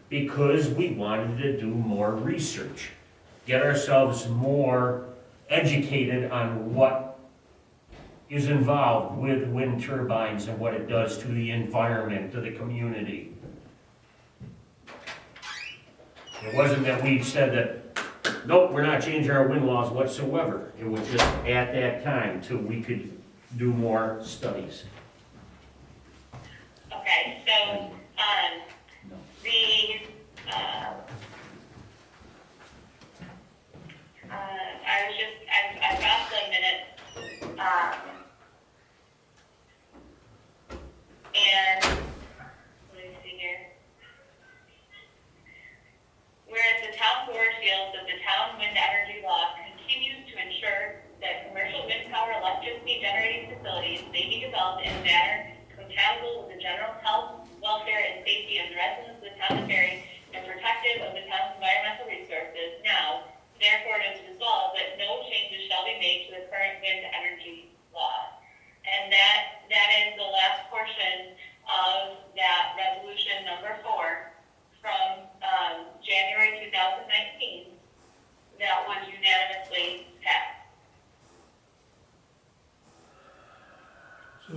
because we wanted to do more research, get ourselves more educated on what is involved with wind turbines and what it does to the environment, to the community. It wasn't that we said that, nope, we're not changing our wind laws whatsoever. It was just at that time till we could do more studies. Okay, so, I've got some minutes, and, let me see here. Whereas the town board feels that the town wind energy law continues to ensure that commercial wind power electricity generating facilities may be developed in a manner compatible with the general health, welfare, and safety of the residents of the town of Barre and protective of the town's environmental resources. Now, therefore, it is resolved that no changes shall be made to the current wind energy law. And that is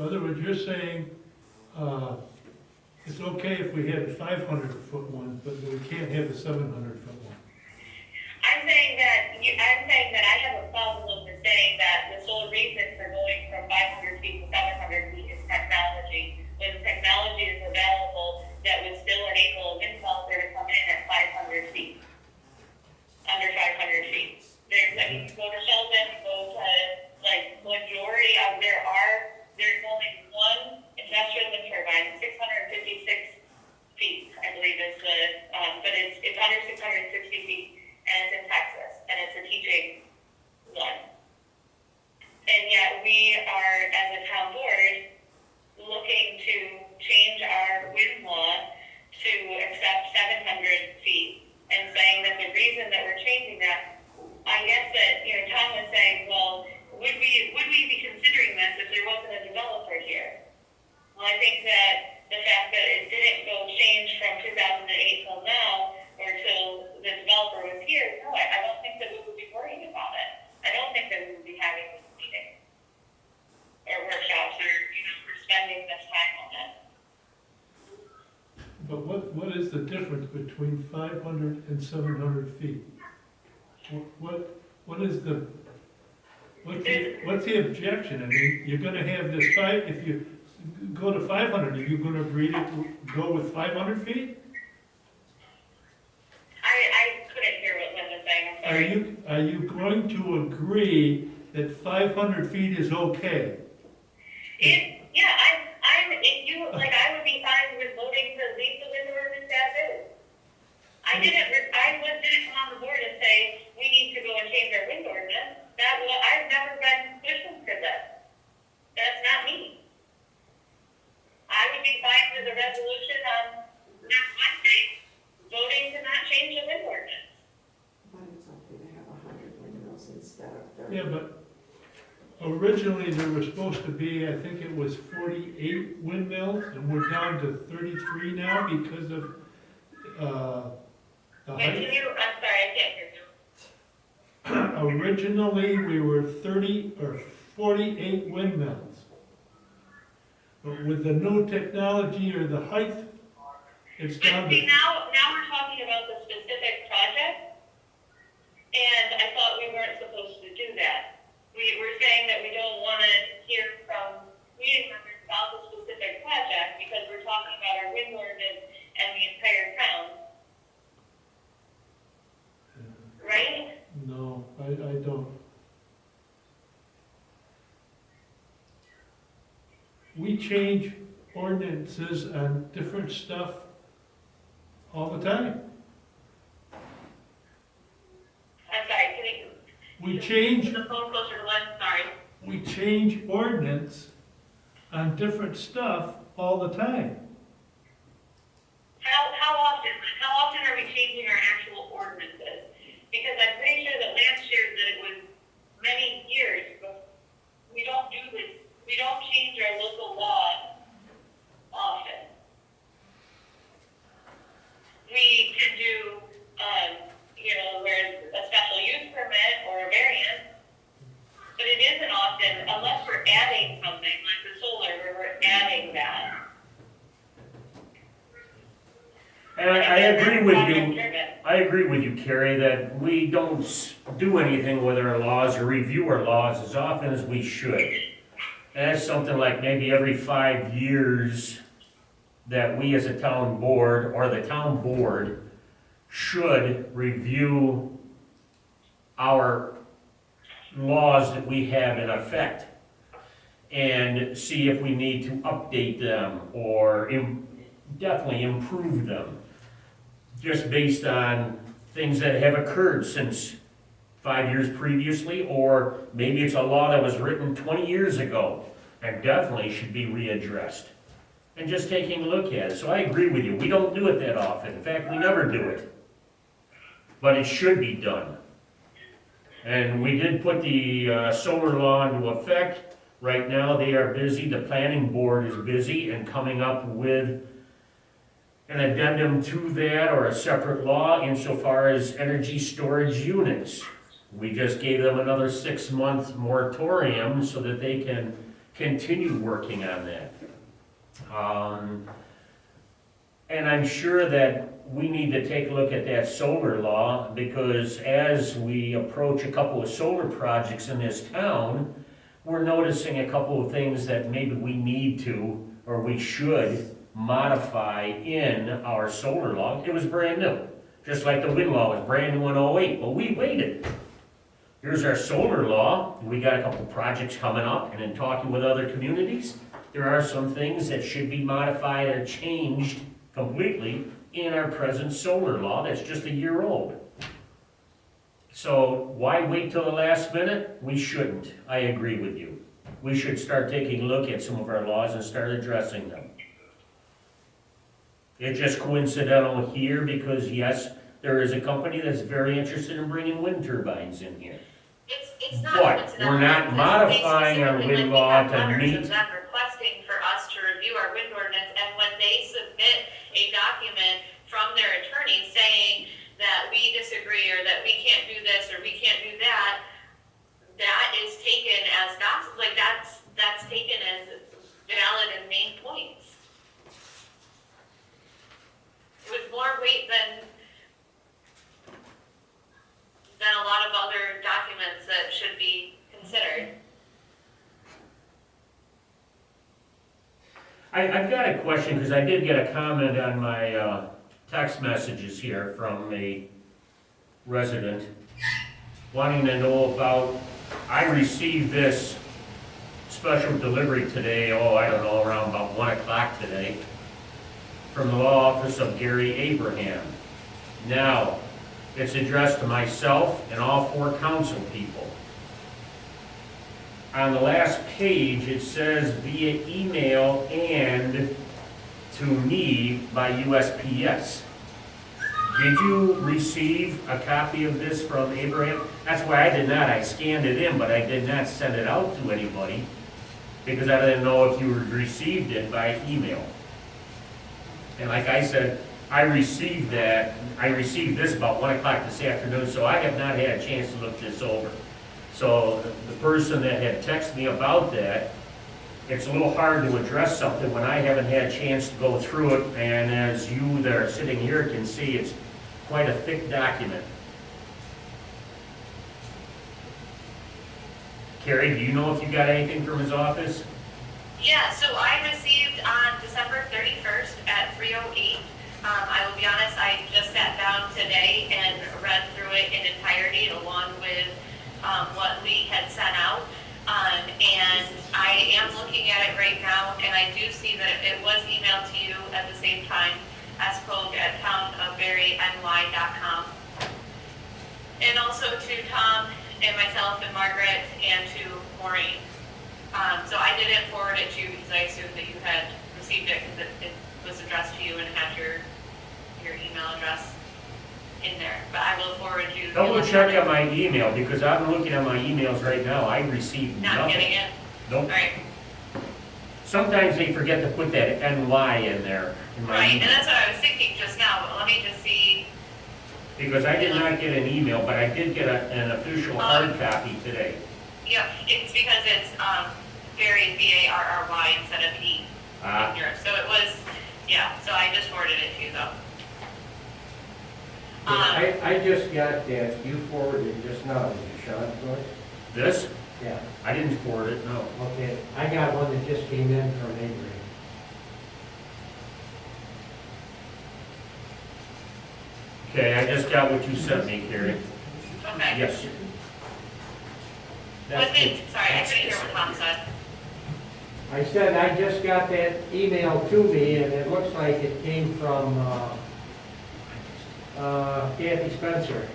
In other words, you're saying, it's okay if we had a 500-foot one, but we can't have a 700-foot one. I'm saying that I have a problem with saying that the sole reason for going from 500 feet to 700 feet is technology. When technology is available, that would still enable a wind developer to come in at 500 feet, under 500 feet. You can go to Sheldon, go to, majority of, there's only one industrial wind turbine, 656 feet, I believe is the, but it's under 660 feet, and it's in Texas, and it's a teaching one. And yet we are, as a town board, looking to change our wind law to accept 700 feet, and saying that the reason that we're changing that, I guess that, Tom was saying, well, would we be considering this if there wasn't a developer here? Well, I think that the fact that it didn't go change from 2008 till now, or till the developer was here, no, I don't think that we would be worrying about it. I don't think that we would be having this meeting, or workshops, or, we're spending this time on it. But what is the difference between 500 and 700 feet? What is the, what's the objection? I mean, you're gonna have this if you go to 500, are you gonna agree to go with 500 feet? I couldn't hear what Lynn was saying, I'm sorry. Are you going to agree that 500 feet is okay? I would be fine with voting to leave the wind ordinance as is. I didn't come on the board and say, we need to go and change our wind ordinance. I've never been pushing for this. That's not me. I would be fine with a resolution on next Wednesday, voting to not change the wind ordinance. But it's okay to have 100 windmills instead of 30. Yeah, but originally there was supposed to be, I think it was 48 windmills, and we're down to 33 now because of the Wait, height. I'm sorry, I can't hear you. Originally, we were 30 or 48 windmills. But with the new technology or the height, it's down See, to, now we're talking about the specific project, and I thought we weren't supposed to do that. We're saying that we don't want to hear from community members about the specific project, because we're talking about our wind ordinance and the entire town. Right? no, I don't. We change ordinances on different stuff all the time. I'm sorry, can you, We change, the phone closer to one, sorry. we change ordinance on different stuff all the time. How often are we changing our actual ordinances? Because I'm pretty sure that last year that it was many years, but we don't do this, we don't change our local law often. We can do, where a special use permit or a variance, but it isn't often, unless we're adding something, like the solar, where we're adding that. And I agree with you. I agree with you, Carrie, that we don't do anything with our laws or review our laws as often as we should. And that's something like maybe every 5 years that we as a town board or the town board should review our laws that we have in effect and see if we need to update them or definitely improve them, just based on things that have occurred since 5 years previously, or maybe it's a law that was written 20 years ago and definitely should be readdressed. And just taking a look at it. So I agree with you. We don't do it that often. In fact, we never do it. But it should be done. And we did put the solar law into effect. Right now, they are busy. The planning board is busy and coming up with an addendum to that or a separate law insofar as energy storage units. We just gave them another 6-month moratorium so that they can continue working on that. And I'm sure that we need to take a look at that solar law, because as we approach a couple of solar projects in this town, we're noticing a couple of things that maybe we need to, or we should modify in our solar law. It was brand new, just like the wind law was brand new in '08, but we waited. Here's our solar law, we got a couple projects coming up, and in talking with other communities, there are some things that should be modified or changed completely in our present solar law that's just a year old. So why wait till the last minute? We shouldn't. I agree with you. We should start taking a look at some of our laws and start addressing them. It's just coincidental here because, yes, there is a company that's very interested in bringing wind turbines in here. It's not But coincidental, we're not because modifying our they wind specifically, law like, we have to letters meet. of them requesting for us to review our wind ordinance, and when they submit a document from their attorney saying that we disagree, or that we can't do this, or we can't do that, that is taken as gospel, like, that's taken as valid and main points. With more weight than a lot of other documents that should be considered. I've got a question, because I did get a comment on my text messages here from a resident wanting to know about, I received this special delivery today, I don't know, around about 1 o'clock today, from the law office of Gary Abraham. Now, it's addressed to myself and all 4 council people. On the last page, it says via email and to me by USPS. Did you receive a copy of this from Abraham? That's why I did not. I scanned it in, but I did not send it out to anybody because I didn't know if you received it by email. And like I said, I received this about 1 o'clock this afternoon, so I have not had a chance to look this over. So the person that had texted me about that, it's a little hard to address something when I haven't had a chance to go through it, and as you that are sitting here can see, it's quite a thick document. Carrie, do you know if you got anything from his office? Yeah, so I received on December 31st at 3:08. I will be honest, I just sat down today and read through it in entirety along with what Lee had sent out. And I am looking at it right now, and I do see that it was emailed to you at the same time, scogue@townofbarryny.com. And also to Tom and myself and Margaret and to Maureen. So I didn't forward it to you because I assumed that you had received it because it was addressed to you and had your email address in there. But I will forward you. Double check on my email, because I'm looking at my emails right now, I received Not nothing. getting it? Nope. Right, Sometimes they forget to put that NY in there in my right, and email. that's what I was thinking just now, but let me just see. Because I did not get an email, but I did get an official hard copy today. Yep, it's because it's Barry, B-A-R-R-Y instead of E. Ah, So it was, yeah, so I just forwarded it to you though. I just got that, you forwarded just now, did you, Sean, Joyce? this? Yeah, I didn't forward it, no. okay, I got one that just came in from Abraham. Okay, I just got what you sent me, Carrie. Okay. Yes. What That's did, it. sorry, I couldn't hear what Tom said. I said I just got that email to me, and it looks like it came from Kathy Spencer.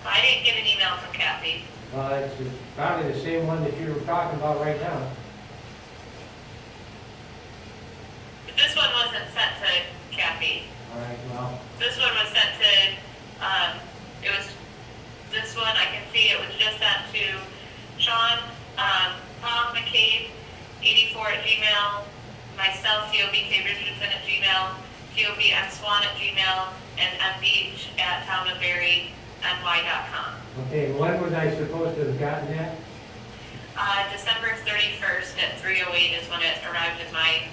I didn't get an email from Kathy. It's probably the same one that you were talking about right now. But this one wasn't sent to Kathy. All right, well, This one was sent to, it was, this one, I can see it was just sent to Sean, Tom McCabe, 84@gmail, myself, COBK Richardson at Gmail, COB M Swan at Gmail, and mbeach@townofbarry Okay, when was I supposed to have gotten that? December 31st at 3:08 is when it arrived in my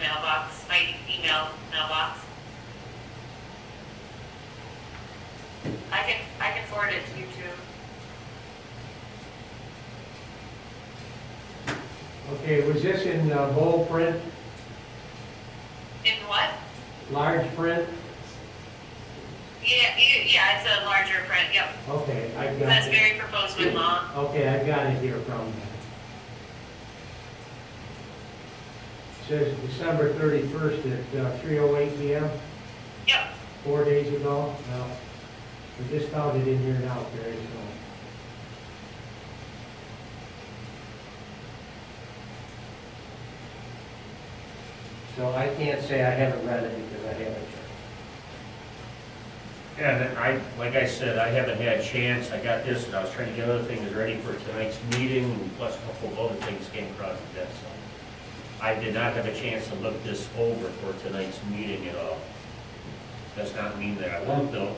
mailbox, my email mailbox. I can forward it to you too. Okay, was this in bold print, In what? large print? Yeah, it's a larger print, yep. Okay, I got That's it. very proposed with law. Okay, I got it here from you. Says December 31st at 3:08 PM, Yep. 4 days ago. Well, we just found it in here now, Terry, so I can't say I haven't read it because I haven't checked. Yeah, and I, like I said, I haven't had a chance, I got this, and I was trying to get other things ready for tonight's meeting, and plus a couple of other things came across the desk, so I did not have a chance to look this over for tonight's meeting at all. Does not mean that I won't though.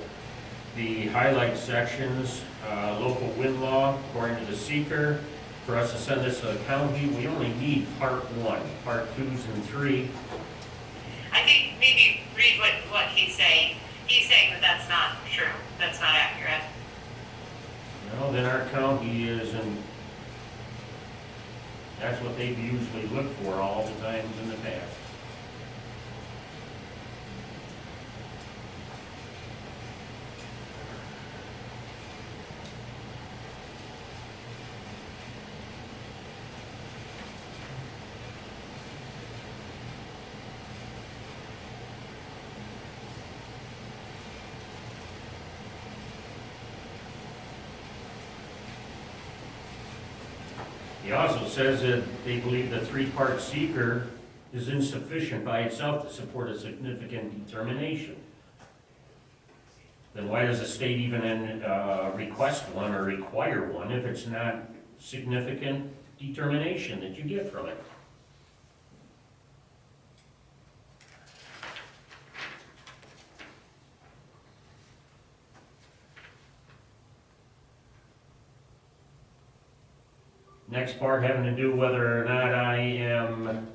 The highlight sections, local wind law, according to the seeker, for us to send this to the county, we only need part 1, part 2s and 3. I think maybe read what he's saying. He's saying that that's not true. That's not accurate. Well, then our county isn't, that's what they've usually looked for all the times in the past. He also says that they believe the 3-part seeker is insufficient by itself to support a significant determination. Then why does the state even request one or require one if it's not significant determination that you get from it? Next part having to do whether or not I am,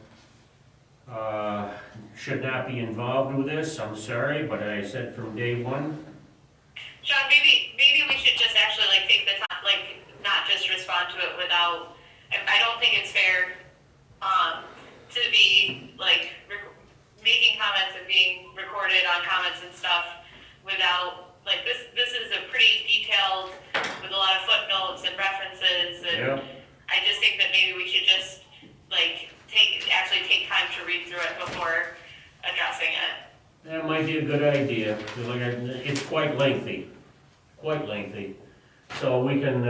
should not be involved with this. I'm sorry, but I said from day one. Sean, maybe we should just actually like take the time, like not just respond to it without. I don't think it's fair to be like making comments and being recorded on comments and stuff without like this is a pretty detailed with a lot of footnotes and references and. Yeah. I just think that maybe we should just, like, actually take time to read through it before addressing it. That might be a good idea. It's quite lengthy, So we can,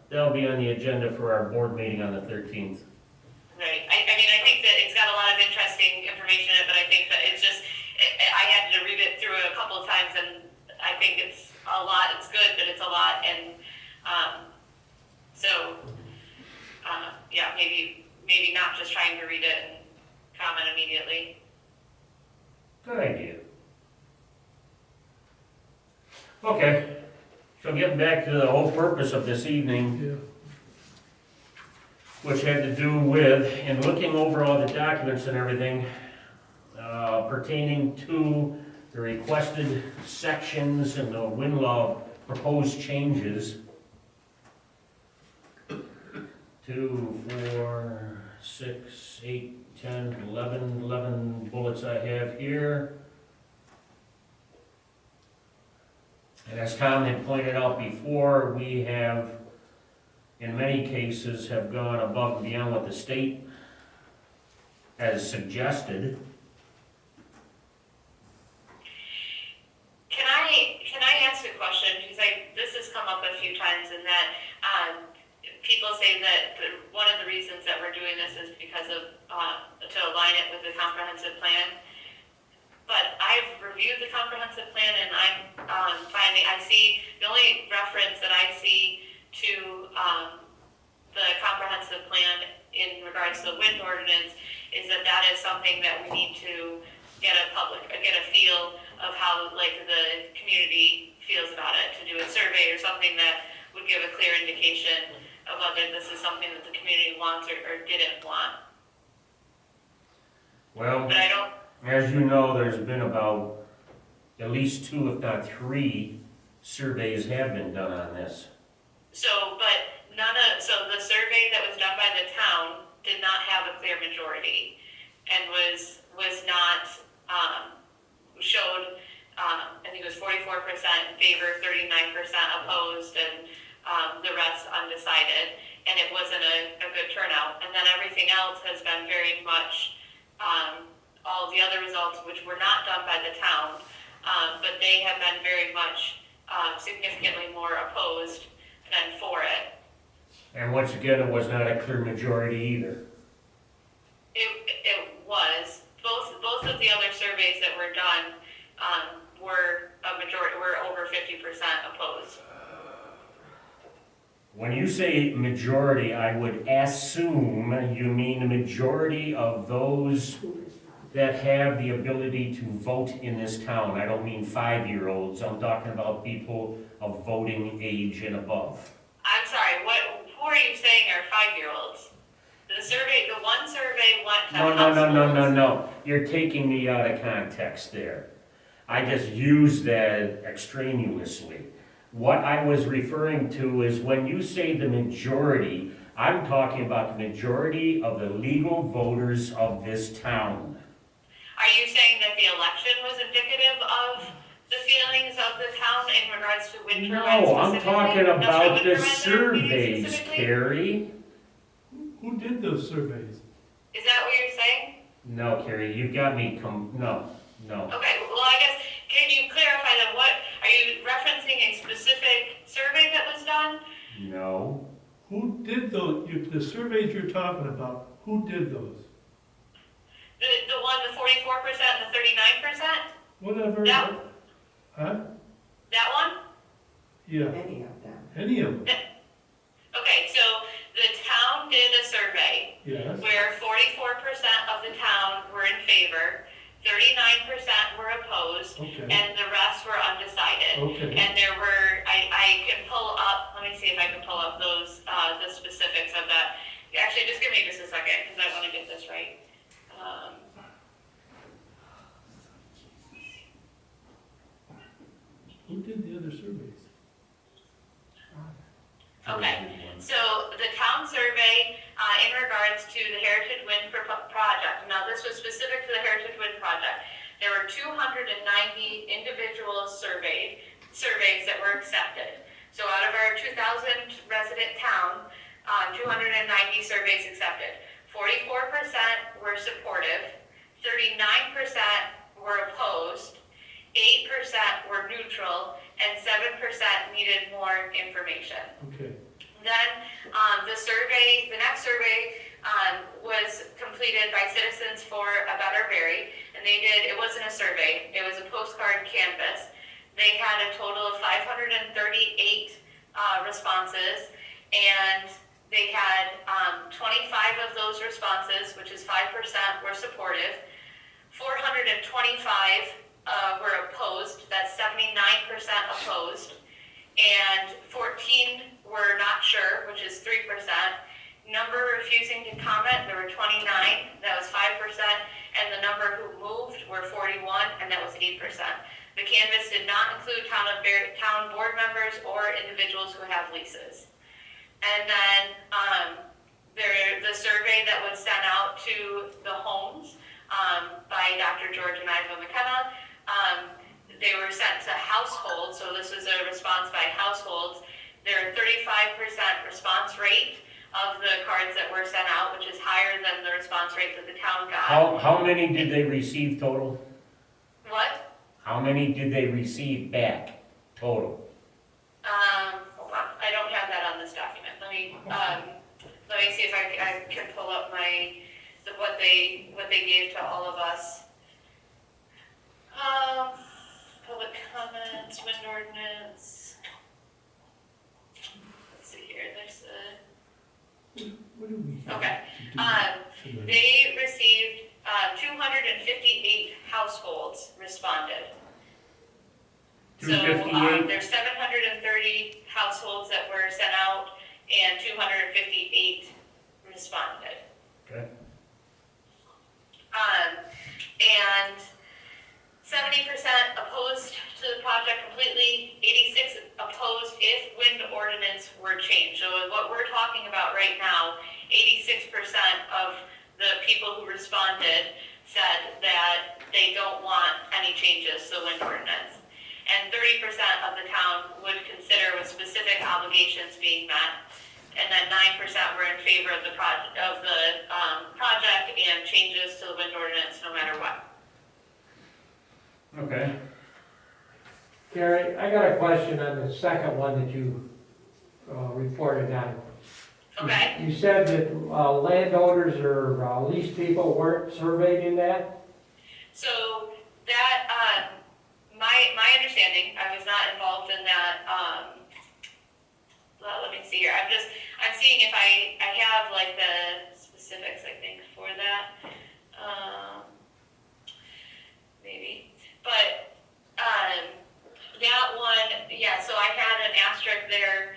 that'll be on the agenda for our board meeting on the 13th. Right. I mean, I think that it's got a lot of interesting information in it, but I think that it's just, I had to read it through a couple of times, and I think it's a lot. It's good, but it's a lot, and so. Yeah, maybe not just trying to read it and comment immediately. Good idea. Okay, so getting back to the whole purpose of this evening, Yeah. which had to do with, in looking over all the documents and everything pertaining to the requested sections and the wind law proposed changes. 2, 4, 6, 8, 10, 11 bullets I have here. And as Tom had pointed out before, we have, in many cases, have gone above and beyond what the state has suggested. Can I ask a question? Because this has come up a few times in that people say that one of the reasons that we're doing this is because of to align it with the comprehensive plan. But I've reviewed the comprehensive plan and I'm finding, I see, the only reference that I see to the comprehensive plan in regards to the wind ordinance is that is something that we need to get a feel of how, like, the community feels about it, to do a survey or something that would give a clear indication of whether this is something that the community wants or didn't want. Well, But I don't, as you know, there's been about at least 2, if not 3, surveys have been done on this. but so the survey that was done by the town did not have a clear majority and was not, showed, I think it was 44% in favor, 39% opposed, and the rest undecided. And it wasn't a good turnout. And then everything else has been very much, all the other results, which were not done by the town, but they have been very much significantly more opposed than for it. And once again, it was not a clear majority either. It was, both of the other surveys that were done were over 50% opposed. When you say majority, I would assume you mean the majority of those that have the ability to vote in this town. I don't mean 5-year-olds, I'm talking about people of voting age and above. I'm sorry, who are you saying are 5-year-olds? The one survey went to households. No. You're taking me out of context there. I just used that extraneously. What I was referring to is when you say the majority, I'm talking about the majority of the legal voters of this town. Are you saying that the election was indicative of the feelings of the town in regards to wind turbines No, I'm specifically? talking Industrial about wind the turbines that are meeting surveys, specifically? Carrie. Who did those surveys? Is that what you're saying? No, Carrie, you've got me no. Okay, well, I guess, can you clarify that are you referencing a specific survey that was done? No. Who did the surveys you're talking about, who did those? The one, the 44% and the 39%? Whatever. That- Huh? That one? Yeah, Any of them. any of them, Okay, so the town did a survey yes. where 44% of the town were in favor, 39% were opposed, Okay, and the rest were undecided. okay. And there were, I can pull up, let me see if I can pull up those, the specifics of that. Actually, just give me just a second, because I want to get this right. Who did the other surveys? Okay, so the town survey, in regards to the Heritage Wind Project, now this was specific to the Heritage Wind Project. There were 290 individuals surveys that were accepted. So out of our 2,000 resident town, 290 surveys accepted. 44% were supportive, 39% were opposed, 8% were neutral, and 7% needed more information. Okay, Then the next survey was completed by Citizens for a Better Barre, and it wasn't a survey, it was a postcard canvas. They had a total of 538 responses, and they had 25 of those responses, which is 5%, were supportive. 425 were opposed, that's 79% opposed, and 14 were not sure, which is 3%. Number refusing to comment, there were 29, that was 5%, and the number who moved were 41, and that was 8%. The canvas did not include town board members or individuals who have leases. And then the survey that was sent out to the homes by Dr. George and Iva McKenna, they were sent to households, so this was a response by households. There are 35% response rate of the cards that were sent out, which is higher than the response rate that the town got. How many did they receive total? What? How many did they receive back total? Hold on, I don't have that on this document. Let me see if I can pull up what they gave to all of us. Public comments, wind ordinance. Let's see here, there's what do we have okay. to do tonight? They received 258 households responded. So, 258? there's 730 households that were sent out and 258 responded. Okay. And 70% opposed to the project completely, 86 opposed if wind ordinance were changed. So what we're talking about right now, 86% of the people who responded said that they don't want any changes to the wind ordinance. And 30% of the town would consider with specific obligations being met. And then 9% were in favor of the project and changes to the wind ordinance no matter what. Okay. Gary, I got a question on the second one that you reported on. Okay? You said that landowners or leased people weren't surveyed in that? So that, my understanding, I was not involved in that, well, let me see here, I'm seeing if I have like the specifics, I think, for that, maybe, but, that one, yeah, so I had an asterisk there,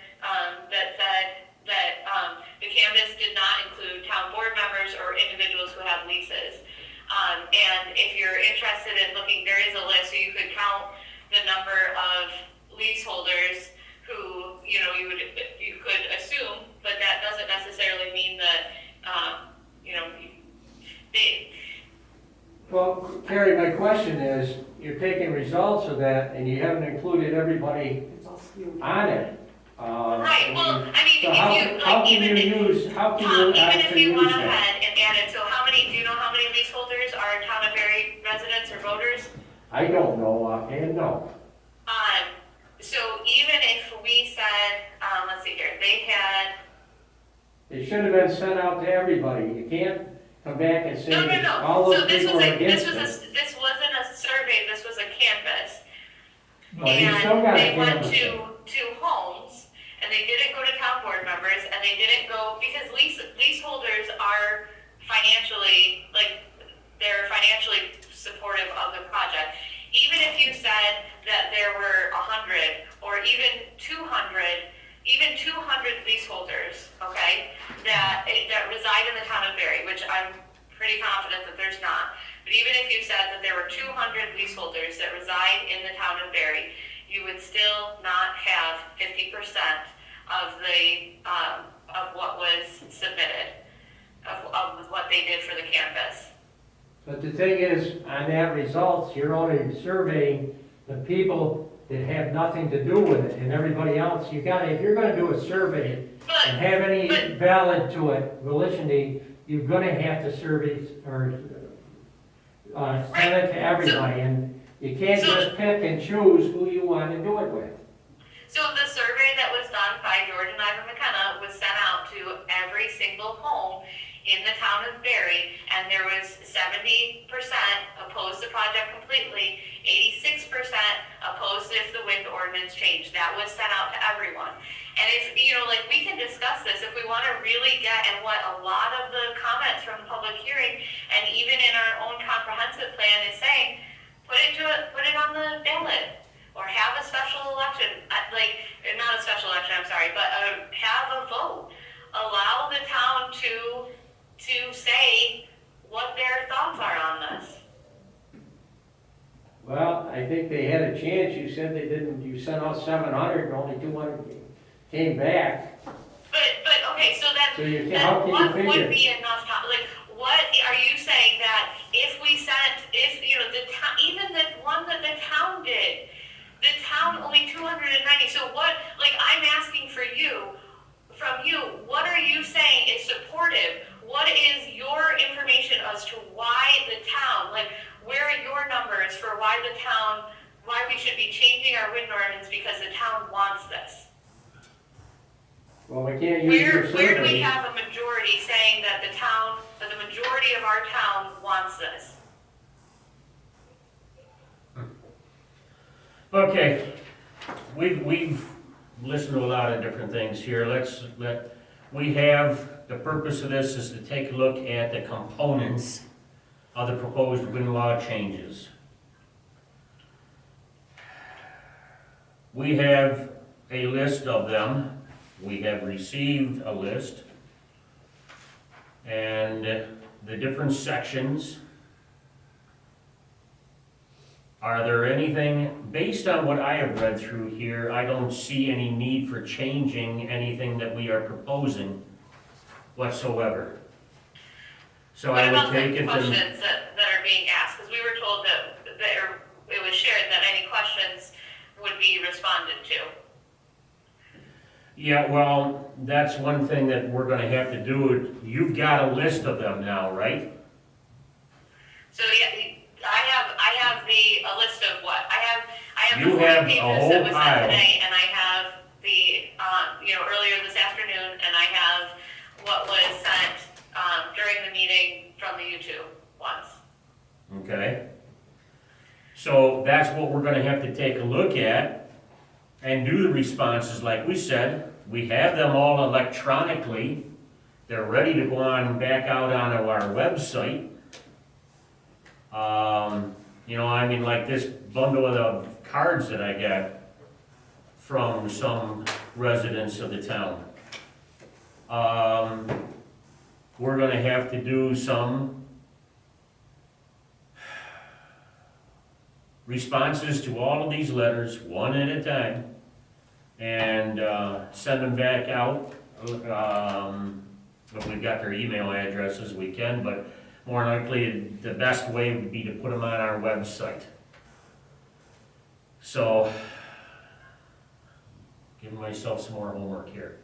that said that, the canvas did not include town board members or individuals who have leases. And if you're interested in looking, there is a list, so you could count the number of leaseholders who, you could assume, but that doesn't necessarily mean that, they, Well, Gary, my question is, you're taking results of that and you haven't included everybody It's all skewed. on it. right, well, I mean, So if how you, can like, even if, how can Tom, you even if actually you use went that? ahead and added, so do you know how many leaseholders are town of Barre residents or voters? I don't know offhand, no. So even if we said, let's see here, they had, It should have been sent out to everybody. You can't come back and say no, that no, all so those this people was are a, against it. this wasn't a survey, this was a canvas. Well, you still And got they a went canvas. to homes, and they didn't go to town board members, and they didn't go, because leaseholders are financially, like, they're financially supportive of the project. Even if you said that there were 100, or even 200 leaseholders, okay, that reside in the town of Barre, which I'm pretty confident that there's not. But even if you said that there were 200 leaseholders that reside in the town of Barre, you would still not have 50% of the, of what was submitted, of what they did for the canvas. But the thing is, on that results, you're only surveying the people that have nothing to do with it, and everybody else, if you're gonna do a survey and have any valid to it, validity, you're gonna have to survey, or, send it to everybody, and you can't just pick and choose who you want to do it with. So the survey that was done by George and Ivan McKenna was sent out to every single home in the town of Barre, and there was 70% opposed the project completely, 86% opposed if the wind ordinance changed. That was sent out to everyone. And if, we can discuss this if we want to really get, and what a lot of the comments from the public hearing, and even in our own comprehensive plan is saying, put it on the ballot, or have a special election, not a special election, I'm sorry, but have a vote. Allow the town to say what their thoughts are on this. Well, I think they had a chance, you said they didn't, you sent out 700, and only 200 came back. But okay, so So you then how can you what figure? would be enough time? Like, what are you saying that if we sent, even the one that the town did, the town only 290, so what, I'm asking from you, what are you saying is supportive? What is your information as to why the town, where are your numbers for why we should be changing our wind ordinance because the town wants this? Well, we can't use your Where do we survey. have a majority saying that the majority of our town wants this? Okay, we've listened to a lot of different things here. The purpose of this is to take a look at the components of the proposed wind law changes. we have a list of them. We have received a list. And the different sections. Are there anything, based on what I have read through here, I don't see any need for changing anything that we are proposing whatsoever. So What I about would take the it and, questions that are being asked? Because we were told that it was shared that any questions would be responded to. yeah, well, that's one thing that we're gonna have to do. You've got a list of them now, right? So yeah, I have a list of what? I have You the 40 have a pages whole that was pile. sent today, and I have the, earlier this afternoon, and I have what was sent, during the meeting from the YouTube ones. Okay. So that's what we're gonna have to take a look at and do the responses like we said. We have them all electronically. They're ready to go on back out onto our website. I mean, like this bundle of cards that I got from some residents of the town. We're gonna have to do some responses to all of these letters, one at a time, and send them back out. If we've got their email addresses, we can, but more likely, the best way would be to put them on our website. So, giving myself some more homework here.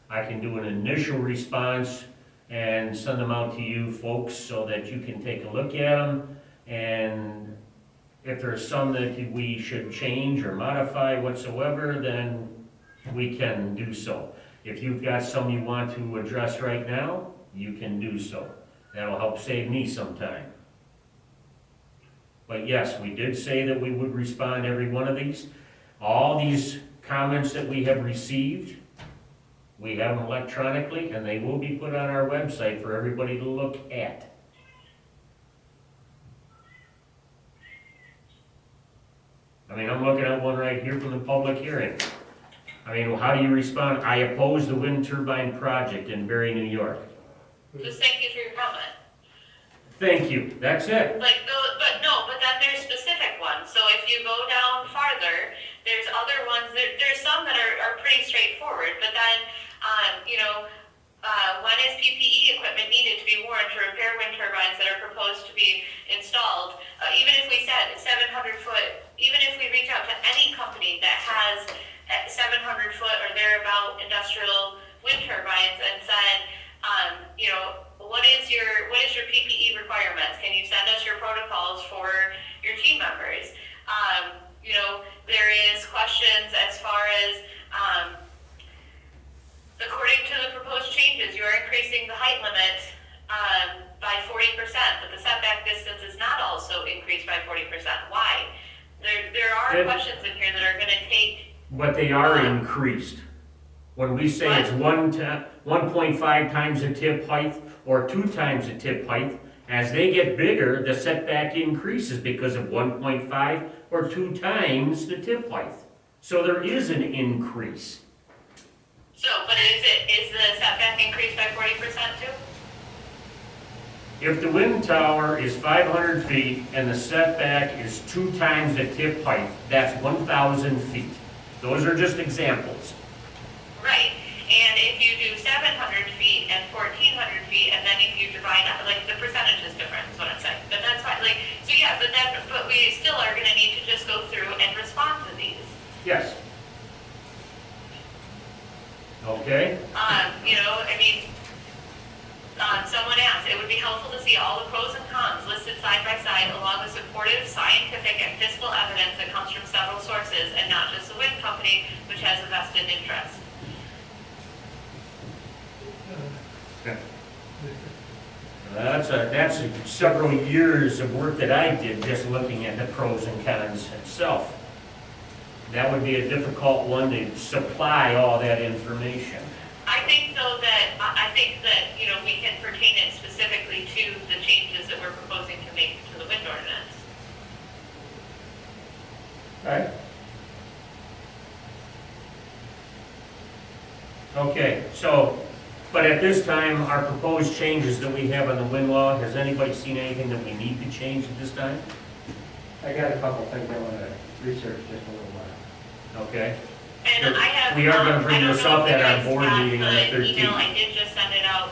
I can do an initial response and send them out to you folks so that you can take a look at them. And if there's some that we should change or modify whatsoever, then we can do so. If you've got some you want to address right now, you can do so. That'll help save me some time. But yes, we did say that we would respond to every one of these. All these comments that we have received, we have them electronically, and they will be put on our website for everybody to look at. I mean, I'm looking at one right here from the public hearing. I mean, how do you respond? I oppose the wind turbine project in Barre, New York. Just thank you for your comment. Thank you, that's it. But then there's specific ones. So if you go down farther, there's other ones, there's some that are pretty straightforward, but then, when is PPE equipment needed to be worn to repair wind turbines that are proposed to be installed? Even if we said 700 foot, even if we reach out to any company that has 700 foot or thereabout industrial wind turbines and said, what is your PPE requirements? Can you send us your protocols for your team members? There is questions as far as, according to the proposed changes, you are increasing the height limit by 40%, but the setback distance is not also increased by 40%. Why? There are questions in here that are going to take. But they are increased. When we say it's 1.5 times the tip height or 2 times the tip height, as they get bigger, the setback increases because of 1.5 or 2 times the tip height. So there is an increase. So, but is the setback increased by 40% too? If the wind tower is 500 feet and the setback is 2 times the tip height, that's 1,000 feet. Those are just examples. Right, and if you do 700 feet and 1,400 feet, and then if you divide up, the percentage is different, is what I'm saying, but that's fine, but we still are gonna need to just go through and respond to these. Yes. Okay? Someone asked, it would be helpful to see all the pros and cons listed side by side along with supportive scientific and fiscal evidence that comes from several sources and not just the wind company, which has a vested interest. That's several years of work that I did just looking at the pros and cons itself. That would be a difficult one to supply all that information. I think we can pertain it specifically to the changes that we're proposing to make to the wind ordinance. Right. Okay, so, but at this time, our proposed changes that we have on the wind law, has anybody seen anything that we need to change at this time? I got a couple things I wanna research just a little while. Okay, And I have. We are gonna bring I don't this know up if you at our guys board got meeting on the Email, 13th. I did just send it out,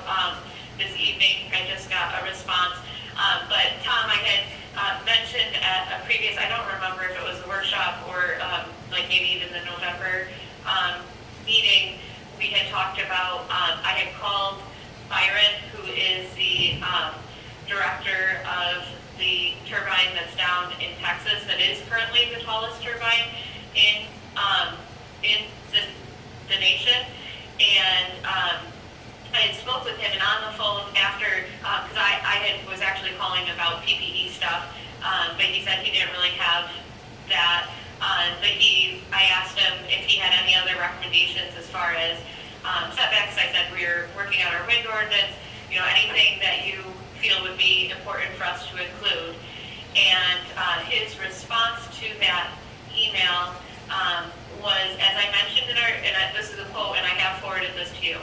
this evening, I just got a response. But Tom, I had, mentioned at a previous, I don't remember if it was a workshop or, like maybe even the November, meeting, we had talked about, I had called Byron, who is the, director of the turbine that's down in Texas, that is currently the tallest turbine in the nation. And I had spoke with him, and on the phone after, because was actually calling about PPE stuff, but he said he didn't really have that. But I asked him if he had any other recommendations as far as setbacks. I said we're working on our wind ordinance, anything that you feel would be important for us to include. And his response to that email was, as I mentioned this is a quote, and I have forwarded this to you.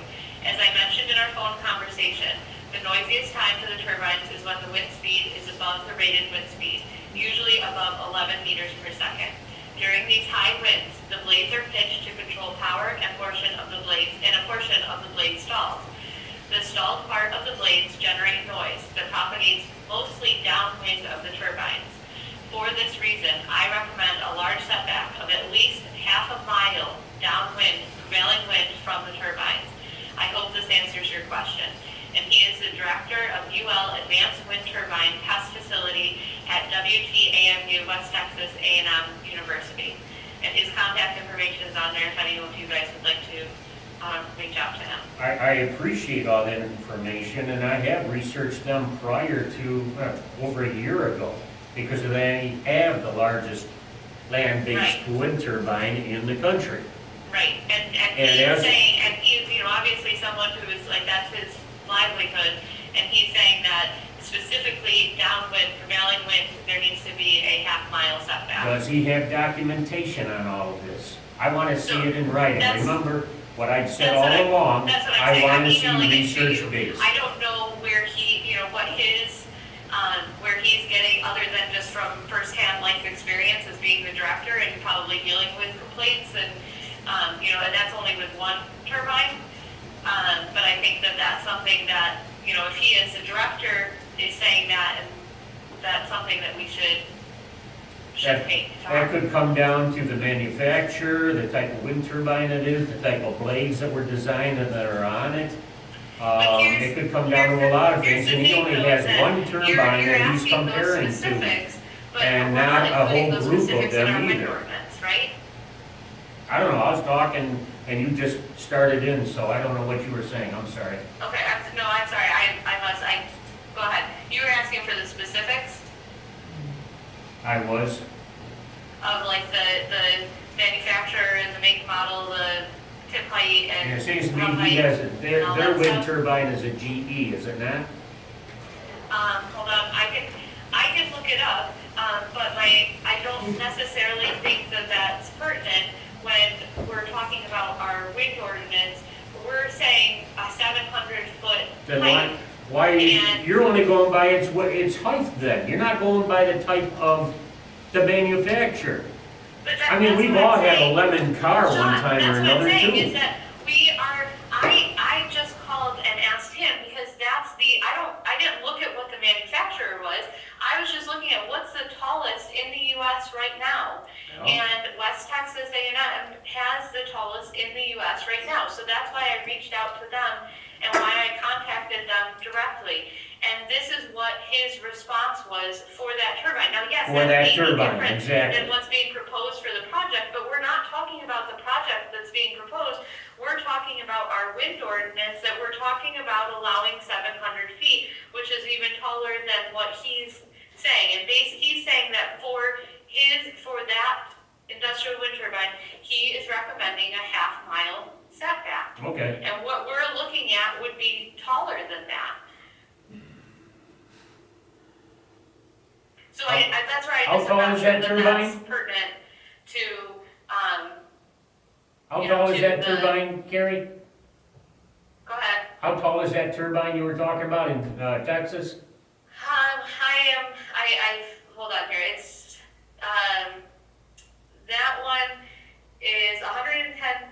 As I mentioned in our phone conversation, the noisiest time to the turbines is when the wind speed is above the rated wind speed, usually above 11 meters per second. During these high winds, the blades are pitched to control power and a portion of the blade stalls. The stalled part of the blades generate noise that propagates mostly downwind of the turbines. For this reason, I recommend a large setback of at least half a mile downwind, prevailing wind from the turbines. I hope this answers your question. And he is the director of UL Advanced Wind Turbine Test Facility at WTAMU, West Texas A&M University. And his contact information is on there if any of you guys would like to reach out to him. I appreciate all that information, and I have researched them prior to, over a year ago, because they have the largest land-based wind turbine in the country. Right, and And he's as- saying, and he's, obviously someone who is like, that's his livelihood, and he's saying that specifically downwind, prevailing wind, there needs to be a half-mile setback. Does he have documentation on all of this? I want to see So, it in writing. that's- Remember what I've said that's what all along, That's what I'm I saying, want I'm to see emailing it to you. research based. I don't know where where he's getting, other than just from firsthand life experience as being the director and probably dealing with complaints and, and that's only with one turbine. But I think that that's something that, if he as the director is saying that, and that's something that we should take to That heart. could come down to the manufacturer, the type of wind turbine it is, the type of blades that were designed and that are on it. But It could come down to a lot of here's things, the and he thing, only though, has is that one turbine that he's You're asking comparing those to. specifics, but and we're not a including whole those group of specifics in them our wind either. ordinance, right? I don't know, I was talking, and you just started in, so I don't know what you were saying, I'm sorry. Okay, I'm sorry, go ahead. You were asking for the specifics I was, of like the manufacturer and the make model, the tip height and and. it seems to me run he height. has, their all that wind stuff. turbine is a GE, is it not? Hold on, I can look it up, but I don't necessarily think that that's pertinent when we're talking about our wind ordinance. We're saying a 700-foot Then height. why, And- you're only going by its height then, you're not going by the type of the manufacturer. But I mean, that's we've what I'm all had a saying. lemon car one John, time or another That's what I'm saying, is too. that I just called and asked him, because that's I didn't look at what the manufacturer was. I was just looking at what's the tallest in the US right now. Yeah. And West Texas A&M has the tallest in the US right now. So that's why I reached out to them and why I contacted them directly. And this is what his response was for that turbine. Now, yes, For that that may be turbine, different exactly. than what's being proposed for the project, but we're not talking about the project that's being proposed. We're talking about our wind ordinance, that we're talking about allowing 700 feet, which is even taller than what he's saying. And he's saying that for that industrial wind turbine, he is recommending a half-mile setback. Okay, And what we're looking at would be taller than that. So that's where How I just, I'm tall not is sure that that turbine? that's pertinent to, how you know, tall is to that the- turbine, Carrie? How tall is that turbine you were talking about in, Texas? Hold on here, it's, that one is 110,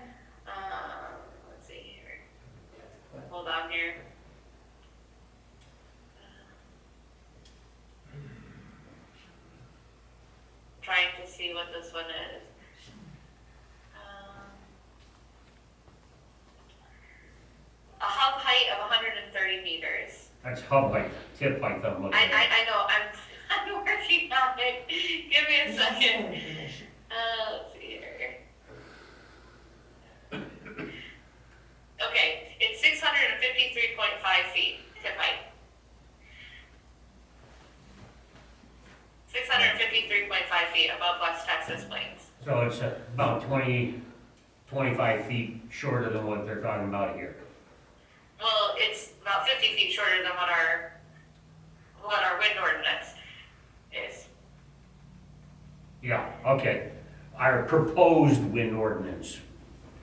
let's see here. Hold on here. Trying to see what this one is. A hub height of 130 meters. That's hub height, tip height I'm looking at. I know, I'm working on it. Give me a second. Let's see here. Okay, it's 653.5 feet, tip height. 653.5 feet above West Texas plains. So it's about 25 feet shorter than what they're talking about here. Well, it's about 50 feet shorter than what our wind ordinance is. Yeah, okay. Our proposed wind ordinance,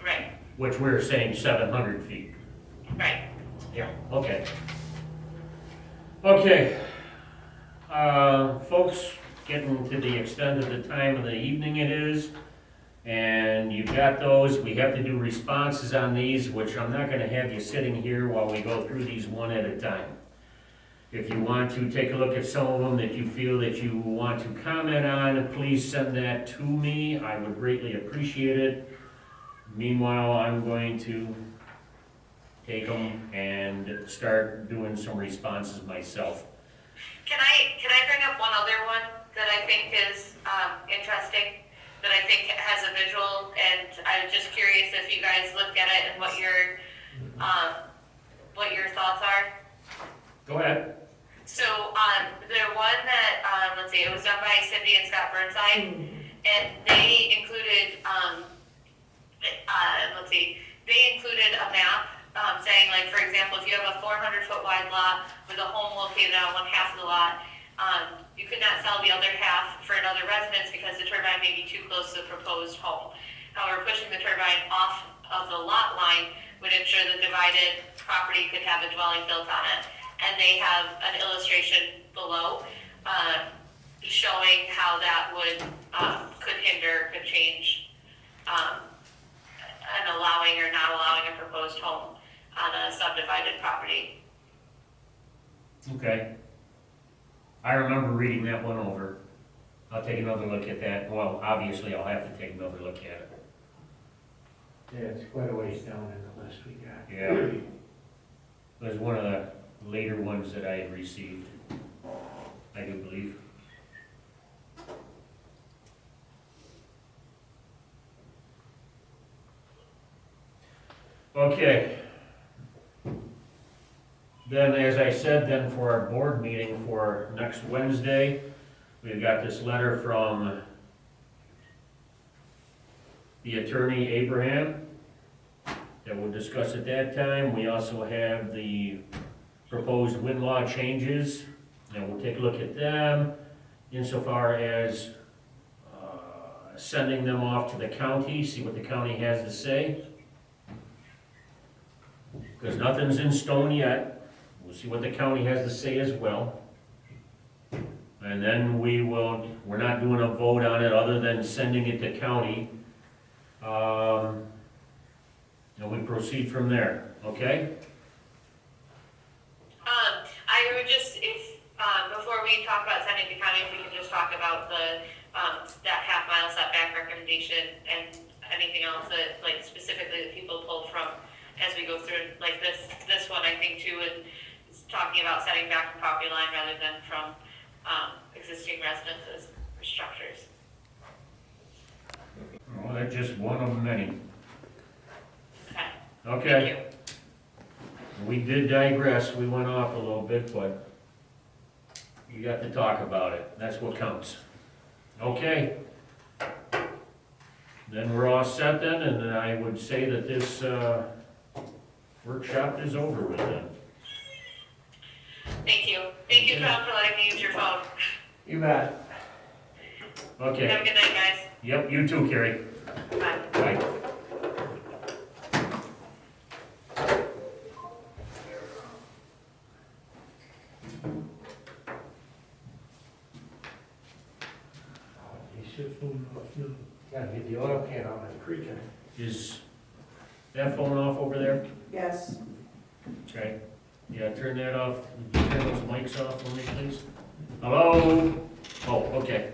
Right, which we're saying 700 feet. right. Yeah, okay. Okay. Folks, getting to the extent of the time of the evening it is, and you've got those, we have to do responses on these, which I'm not gonna have you sitting here while we go through these one at a time. If you want to take a look at some of them that you feel that you want to comment on, please send that to me. I would greatly appreciate it. Meanwhile, I'm going to take them and start doing some responses myself. Can I bring up one other one that I think is interesting, that I think has a visual, and I'm just curious if you guys looked at it and what your thoughts are? Go ahead. So, the one that, let's see, it was done by Cindy and Scott Burnside, and they included, they included a map, saying, like, for example, if you have a 400-foot wide lot with a home located on one half of the lot, you could not sell the other half for another residence because the turbine may be too close to the proposed home. However, pushing the turbine off of the lot line would ensure the divided property could have a dwelling built on it. And they have an illustration below showing how that would could hinder, could change an allowing or not allowing a proposed home on a subdivided property. Okay. I remember reading that one over. I'll take another look at that. Well, obviously, I'll have to take another look at it. Yeah, it's quite a ways down in the list we got. Yeah. It was one of the later ones that I had received, I do believe. Okay. Then, as I said, then for our board meeting for next Wednesday, we've got this letter from the attorney Abraham that we'll discuss at that time. We also have the proposed wind law changes, and we'll take a look at them insofar as sending them off to the county, see what the county has to say. Because nothing's in stone yet. We'll see what the county has to say as well. And then we're not doing a vote on it other than sending it to county. And we proceed from there, okay? I would just, if, before we talk about sending to county, if we can just talk about the, that half-mile setback recommendation and anything else that, like, specifically that people pulled from as we go through, like this one, I think, too, and is talking about setting back from property line rather than from, existing residences or structures. Well, that's just one of many. Okay. Okay. Thank you. We did digress, we went off a little bit, but you got to talk about it, that's what counts. Okay. Then we're all set then, and I would say that this workshop is over with then. Thank you. Thank you, Tom, for letting me use your phone. You bet. Okay, Have a good night, guys. yep, you too, Carrie. Bye. Bye. the oil can out is creaking. Is that phone off over there? Yes. Okay, yeah, turn that off, turn those mics off for me, please. Hello? Oh, okay.